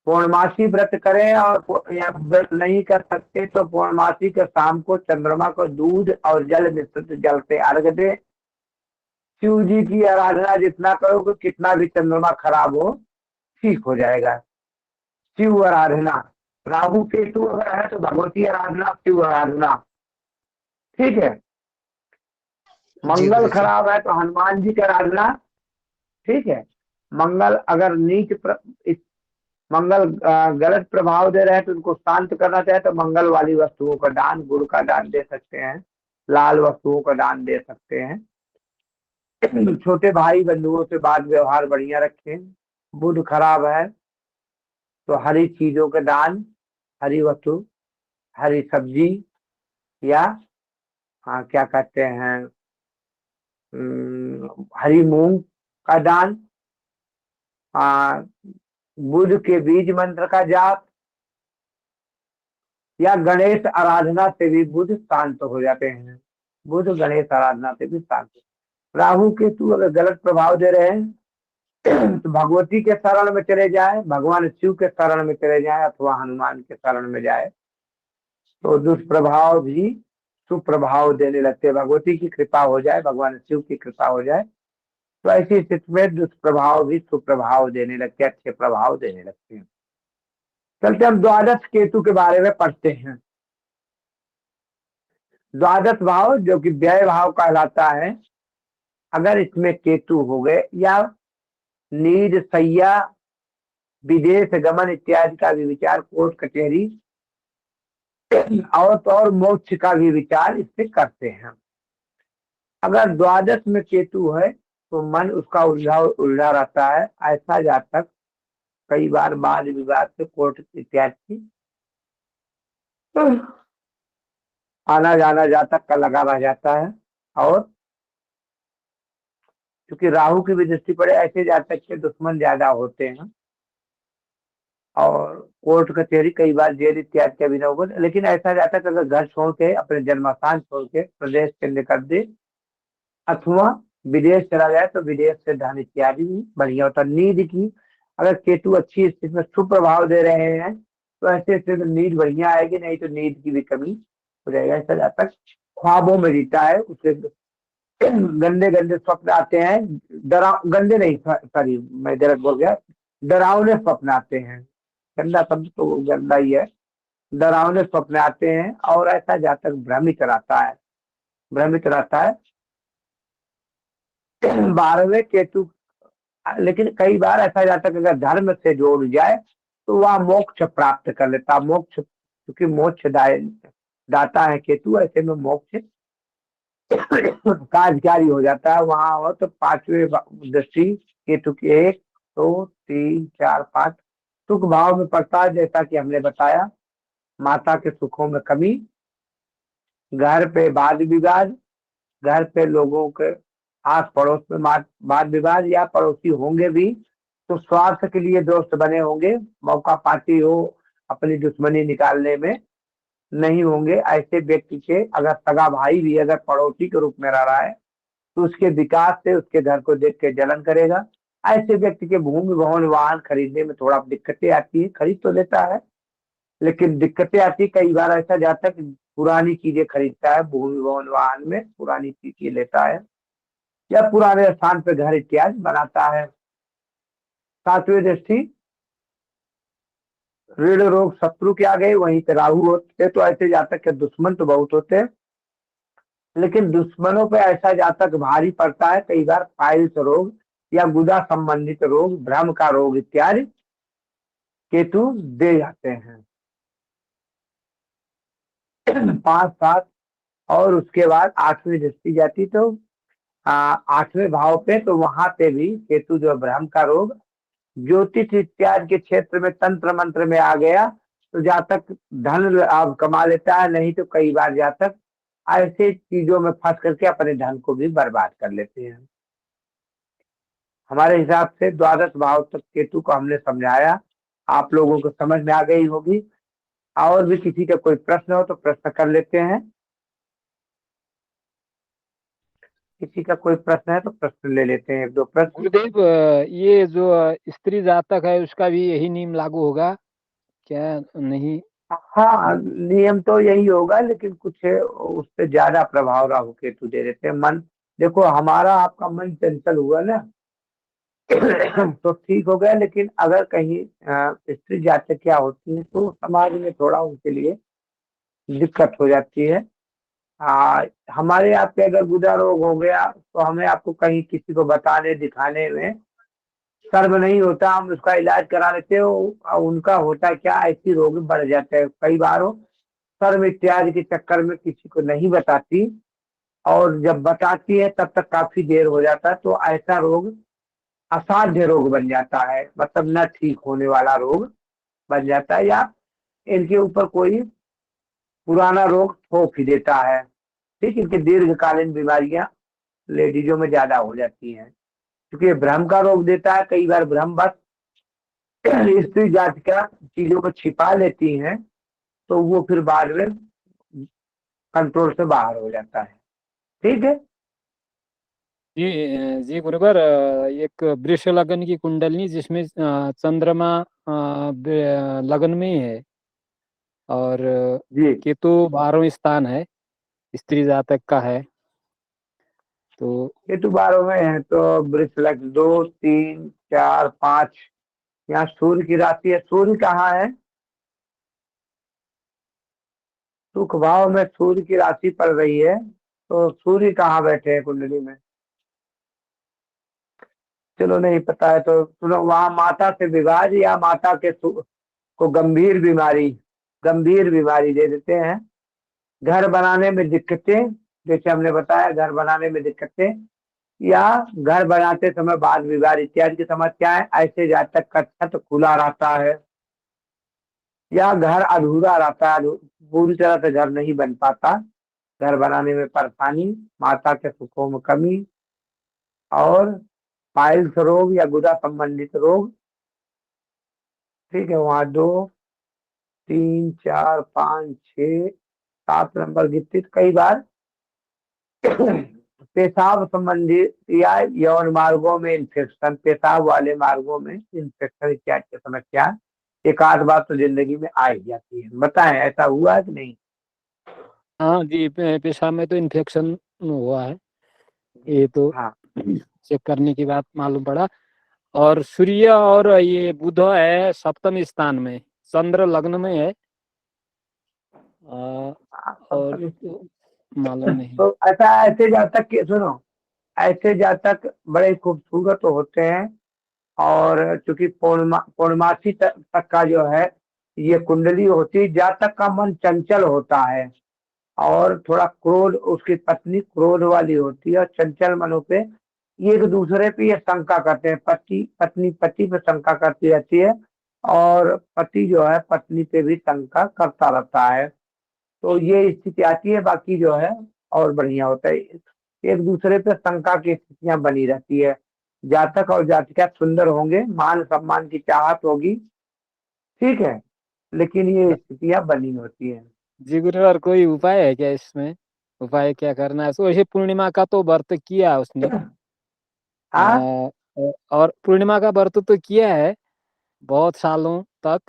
Speaker 2: पूर्णमासी व्रत करें, और या व्रत नहीं कर सकते तो पूर्णमासी के शाम को चंद्रमा को दूध और जल मिश्रित जल से अर्घ दे। शिव जी की आराधना जितना करोगे, कितना भी चंद्रमा खराब हो, ठीक हो जाएगा। शिव आराधना, राहु केतु अगर है तो भगवती आराधना, शिव आराधना, ठीक है।
Speaker 3: जी
Speaker 2: मंगल
Speaker 3: गुरुजी।
Speaker 2: खराब है तो हनुमान जी की आराधना, ठीक है। मंगल अगर मंगल गलत प्रभाव दे रहे हैं तो उनको शांत करना चाहे तो मंगल वाली वस्तुओं का दान, गुड़ का दान दे सकते हैं, लाल वस्तुओं का दान दे सकते हैं। छोटे भाई बंधुओं से बात व्यवहार बढ़िया रखें। बुध खराब है तो हरी चीजों के दान, हरी वस्तु, हरी सब्जी, या क्या कहते हैं, हरी मूंग का दान, बुध के बीज मंत्र का जाप, या गणेश आराधना से भी बुध शांत हो जाते हैं। बुध गणेश आराधना से भी शांत। राहु केतु अगर गलत प्रभाव दे रहे हैं तो भगवती के शरण में चले जाए, भगवान शिव के शरण में चले जाए, अथवा हनुमान के शरण में जाए तो दुष्प्रभाव भी सुप्रभाव देने लगते हैं। भगवती की कृपा हो जाए, भगवान शिव की कृपा हो जाए तो ऐसी स्थिति में दुष्प्रभाव भी सुप्रभाव देने लगते हैं, अच्छे प्रभाव देने लगते हैं। चलते हम द्वादश केतु के बारे में पढ़ते हैं। द्वादश भाव जो कि व्यय भाव कहलाता है, अगर इसमें केतु हो गए या नीड, सैया, विदेश गमन इत्यादि का भी विचार, कोर्ट कचहरी और तो और मोक्ष का भी विचार इससे करते हैं। अगर द्वादश में केतु है तो मन उसका उलझा उलझा रहता है। ऐसा जातक कई बार वाद विवाद से, कोर्ट इत्यादि आना जाना जातक का लगा रह जाता है। और क्योंकि राहु की भी दृष्टि पड़े, ऐसे जातक के दुश्मन ज्यादा होते हैं और कोर्ट कचहरी, कई बार जेल इत्यादि का भी न हो। लेकिन ऐसा जातक अगर घर छोड़ के, अपने जन्मस्थान छोड़ के प्रदेश के निकट दे अथवा विदेश चला जाए तो विदेश से धन इत्यादि भी बढ़िया होता है। नींद की अगर केतु अच्छी स्थिति में सुप्रभाव दे रहे हैं तो ऐसे स्थिति में नींद बढ़िया आएगी, नहीं तो नींद की भी कमी हो जाएगा। ऐसा जातक ख्वाबों में जीता है, उसे गंदे गंदे स्वप्न आते हैं, गंदे नहीं, सॉरी मैं गलत बोल गया, डरावने स्वप्न आते हैं। गंदा शब्द तो गंदा ही है, डरावने स्वप्न आते हैं और ऐसा जातक भ्रमित रहता है, भ्रमित रहता है। 12वें केतु, लेकिन कई बार ऐसा जातक अगर धर्म से जोड़ जाए तो वह मोक्ष प्राप्त कर लेता। मोक्ष, क्योंकि मोक्ष दाता है केतु, ऐसे में मोक्ष कार्यकारी हो जाता है वहां। हो तो 5वें दृष्टि केतु की 1, 2, 3, 4, 5 सुख भाव में पड़ता है। जैसा कि हमने बताया, माता के सुखों में कमी, घर पे वाद विवाद, घर पे लोगों के आस पड़ोस में वाद विवाद, या पड़ोसी होंगे भी तो स्वार्थ के लिए दोस्त बने होंगे, मौका पाती हो अपनी दुश्मनी निकालने में नहीं होंगे। ऐसे व्यक्ति के अगर सगा भाई भी अगर पड़ोसी के रूप में रह रहा है तो उसके विकास से उसके घर को देख के जलन करेगा। ऐसे व्यक्ति के भूमि भवन वाहन खरीदने में थोड़ा दिक्कतें आती है। खरीद तो लेता है लेकिन दिक्कतें आती है। कई बार ऐसा जाता है कि पुरानी चीजें खरीदता है, भूमि भवन वाहन में पुरानी चीजें लेता है या पुराने स्थान पर घर इत्यादि बनाता है। 7वें दृष्टि ऋण रोग शत्रु के आ गए, वहीं पे राहु होते तो ऐसे जातक के दुश्मन तो बहुत होते हैं, लेकिन दुश्मनों पे ऐसा जातक भारी पड़ता है। कई बार पाइल्स रोग या गुदा संबंधित रोग, भ्रम का रोग इत्यादि केतु दे जाते हैं। 5, 7 और उसके बाद 8वीं दृष्टि जाती तो 8वें भाव पे, तो वहां पे भी केतु जो भ्रम का रोग, ज्योतिष इत्यादि के क्षेत्र में, तंत्र मंत्र में आ गया तो जातक धन लाभ कमा लेता है, नहीं तो कई बार जातक ऐसे चीजों में फंस करके अपने धन को भी बर्बाद कर लेते हैं। हमारे हिसाब से द्वादश भाव तक केतु को हमने समझाया। आप लोगों को समझ में आ गई होगी। और भी किसी का कोई प्रश्न हो तो प्रश्न कर लेते हैं। किसी का कोई प्रश्न है तो प्रश्न ले लेते हैं, एक दो प्रश्न।
Speaker 6: गुरुदेव, ये जो स्त्री जातक है उसका भी यही नियम लागू होगा क्या? नहीं?
Speaker 2: हाँ, नियम तो यही होगा, लेकिन कुछ उस पर ज्यादा प्रभाव राहु केतु दे देते हैं। मन, देखो हमारा आपका मन चंचल हुआ ना तो ठीक हो गया, लेकिन अगर कहीं स्त्री जातक क्या होती है तो समाज में थोड़ा उनके लिए दिक्कत हो जाती है। हमारे आपके अगर गुदा रोग हो गया तो हमें आपको कहीं किसी को बताने दिखाने में शर्म नहीं होता, हम उसका इलाज करा लेते हो। उनका होता क्या, ऐसी रोग बढ़ जाते हैं कई बार हो, शर्म इत्यादि के चक्कर में किसी को नहीं बताती, और जब बताती है तब तक काफी देर हो जाता है, तो ऐसा रोग असाध्य रोग बन जाता है, मतलब न ठीक होने वाला रोग बन जाता है, या इनके ऊपर कोई पुराना रोग थोप ही देता है। ठीक, इनकी दीर्घकालीन बीमारियां लेडीजों में ज्यादा हो जाती हैं, क्योंकि ये भ्रम का रोग देता है। कई बार भ्रम बस स्त्री जाति का चीजों को छिपा लेती हैं, तो वो फिर बाद में कंट्रोल से बाहर हो जाता है। ठीक है।
Speaker 6: जी गुरुवर, एक वृष लग्न की कुंडली जिसमें चंद्रमा लग्न में ही है और
Speaker 2: जी,
Speaker 6: केतु 12वें स्थान है, स्त्री जातक का है। तो
Speaker 2: केतु 12 में है तो वृष लग्न 2, 3, 4, 5, यहाँ सूर्य की राशि है। सूर्य कहाँ है? सुख भाव में सूर्य की राशि पड़ रही है, तो सूर्य कहाँ बैठे हैं कुंडली में? चलो नहीं पता है तो सुनो, वहां माता से विवाद या माता के को गंभीर बीमारी दे देते हैं। घर बनाने में दिक्कतें, जैसे हमने बताया, घर बनाने में दिक्कतें, या घर बनाते समय वाद विवाद इत्यादि की समस्याएं, ऐसे जातक का छत खुला रहता है, या घर अधूरा रहता है, पूरी तरह से घर नहीं बन पाता, घर बनाने में परेशानी, माता के सुखों में कमी, और पाइल्स रोग या गुदा संबंधित रोग। ठीक है, वहाँ 2, 3, 4, 5, 6, 7 नंबर गिनती। कई बार पेशाब संबंधित या यौन मार्गों में इन्फेक्शन, पेशाब वाले मार्गों में इन्फेक्शन इत्यादि की समस्या एक आध बार तो जिंदगी में आ ही जाती है। बताएं, ऐसा हुआ है कि नहीं?
Speaker 6: हाँ जी, पेशाब में तो इन्फेक्शन हुआ है, ये तो
Speaker 2: हाँ,
Speaker 6: चेक करने के बाद मालूम पड़ा। और सूर्य और ये बुध है 7वें स्थान में, चंद्र लग्न में है। और तो मालूम नहीं।
Speaker 2: तो ऐसा, ऐसे जातक के सुनो, ऐसे जातक बड़े खूबसूरत होते हैं, और चूंकि पूर्णमासी तक का जो है ये कुंडली होती है, जातक का मन चंचल होता है, और थोड़ा क्रोध, उसकी पत्नी क्रोध वाली होती है, और चंचल मनों पे ये एक दूसरे पे ये शंका करते हैं। पत्नी पति पे शंका करती रहती है, और पति जो है पत्नी पे भी शंका करता रहता है। तो ये स्थिति आती है, बाकी जो है और बढ़िया होता है। एक दूसरे पे शंका की स्थितियां बनी रहती है। जातक और जातिका सुंदर होंगे, मान सम्मान की चाहत होगी, ठीक है, लेकिन ये स्थितियां बनी होती है।
Speaker 6: जी गुरु, और कोई उपाय है क्या इसमें? उपाय क्या करना है? वैसे पूर्णिमा का तो व्रत किया उसने,
Speaker 2: हाँ,
Speaker 6: और पूर्णिमा का व्रत तो किया है बहुत सालों तक।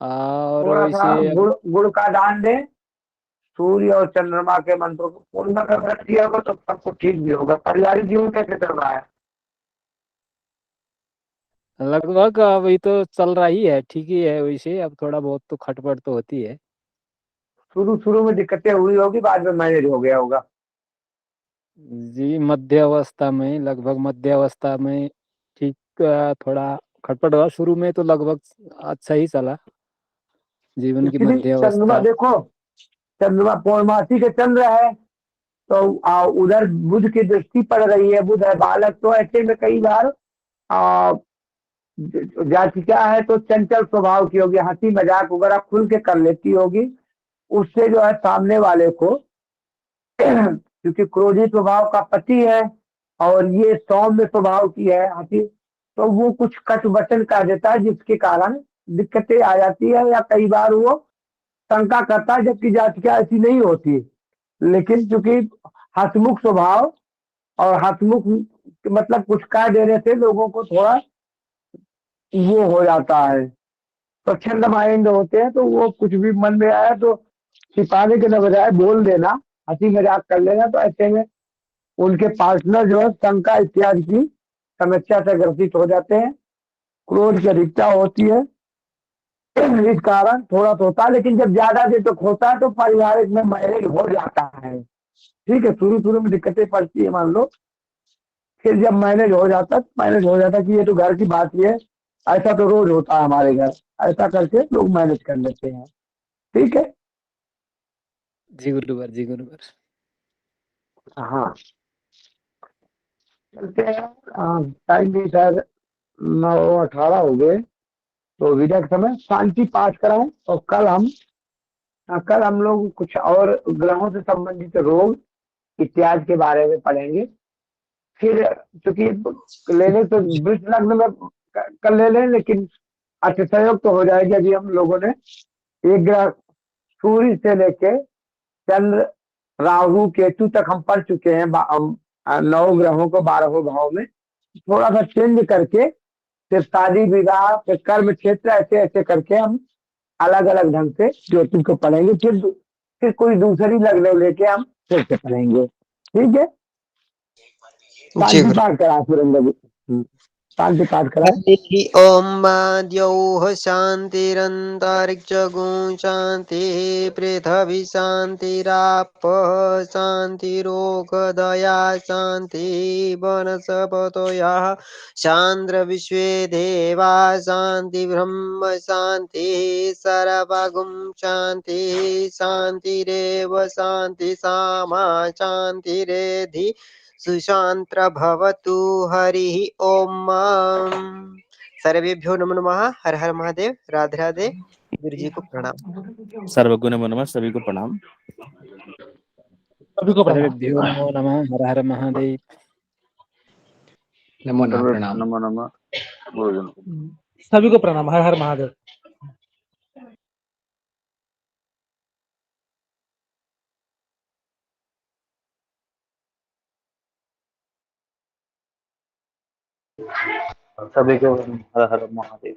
Speaker 6: और
Speaker 2: थोड़ा सा
Speaker 6: वैसे
Speaker 2: गुड़ का दान दे, सूर्य और चंद्रमा के मंत्रों को पूर्ण कर रख दिया होगा तो सबको ठीक भी होगा। पारिवारिक जीवन कैसे चल रहा है?
Speaker 6: लगभग अभी तो चल रहा ही है, ठीक ही है। वैसे अब थोड़ा बहुत तो खटपट तो होती है।
Speaker 2: शुरू शुरू में दिक्कतें हुई होगी, बाद में मैनेज हो गया होगा।
Speaker 6: जी मध्य अवस्था में, लगभग मध्य अवस्था में ठीक। थोड़ा खटपट हुआ शुरू में, तो लगभग अच्छा ही चला जीवन की
Speaker 2: इसलिए
Speaker 6: मध्य
Speaker 2: चंद्रमा
Speaker 6: अवस्था।
Speaker 2: देखो, चंद्रमा पूर्णमासी के चंद्र है, तो उधर बुध की दृष्टि पड़ रही है, बुध है बालक, तो ऐसे में कई बार आ, जातिका है तो चंचल स्वभाव की होगी, हंसी मजाक वगैरह खुल के कर लेती होगी। उससे जो है सामने वाले को क्योंकि क्रोधी स्वभाव का पति है, और ये सौम्य स्वभाव की है हंसी, तो वो कुछ कट वचन कर देता है, जिसके कारण दिक्कतें आ जाती है, या कई बार वो शंका करता है, जबकि जांचिका ऐसी नहीं होती। लेकिन चूंकि हंसमुख स्वभाव और हंसमुख मतलब कुछ कह देने से लोगों को थोड़ा वो हो जाता है, स्वच्छंद माइंड होते हैं, तो वो कुछ भी मन में आया तो छिपाने के न बजाय बोल देना, हंसी मजाक कर लेना, तो ऐसे में उनके पार्टनर जो है शंका इत्यादि की समस्या से ग्रसित हो जाते हैं, क्रोध की अधिकता होती है। इस कारण थोड़ा सा होता है, लेकिन जब ज्यादा देर तक होता है तो पारिवारिक में मैनेज हो जाता है। ठीक है, शुरू शुरू में दिक्कतें पड़ती है मान लो, फिर जब मैनेज हो जाता है, मैनेज हो जाता है कि ये तो घर की बात ही है, ऐसा तो रोज होता है हमारे घर, ऐसा करके लोग मैनेज कर लेते हैं। ठीक है।
Speaker 6: जी गुरुवर, जी गुरुवर।
Speaker 2: हाँ, चलते हैं। टाइम भी शायद 9:18 हो गए, तो विदा के समय शांति पाठ कराएं, और कल हम लोग कुछ और ग्रहों से संबंधित रोग इत्यादि के बारे में पढ़ेंगे। फिर चूंकि लेने तो वृष लग्न में कर ले लें, लेकिन अतिशयोग तो हो जाएगी। अभी हम लोगों ने एक ग्रह सूर्य से लेके चंद्र राहु केतु तक हम पढ़ चुके हैं, 9 ग्रहों को 12 भाव में। थोड़ा सा चेंज करके फिर शादी विवाह, फिर कर्म क्षेत्र, ऐसे ऐसे करके हम अलग अलग ढंग से ज्योतिष को पढ़ेंगे। फिर कोई दूसरी लग्न लेके हम फिर से पढ़ेंगे। ठीक है।
Speaker 3: जी
Speaker 2: शांति
Speaker 3: गुरु।
Speaker 2: पाठ करा सुरेंद्र जी। शांति पाठ कराए।
Speaker 3: हरि ओम द्यौः शान्तिरन्तरिक्षगुं शान्तिः पृथिवी शान्तिरापः शान्तिरोगदया शान्तिः वनस्पतयः शान्तिर्विश्वे देवा शान्तिर्ब्रह्म शान्तिः सर्वगुं शान्तिः शान्तिरेव शान्तिः सामा शान्तिरेधि सुशांत्र भवतु। हरि ओम। सर्वेभ्यो नमो नमः। हर हर महादेव। राधे राधे। गुरु जी को प्रणाम।
Speaker 4: सर्वगुण नमः, सभी को प्रणाम। सभी को प्रणाम।
Speaker 6: सर्वेभ्यो नमो नमः। हर हर महादेव।
Speaker 5: नमो नमः। प्रणाम।
Speaker 7: नमो नमः। भोजन।
Speaker 1: सभी को प्रणाम। हर हर महादेव।
Speaker 7: सभी को हर हर महादेव।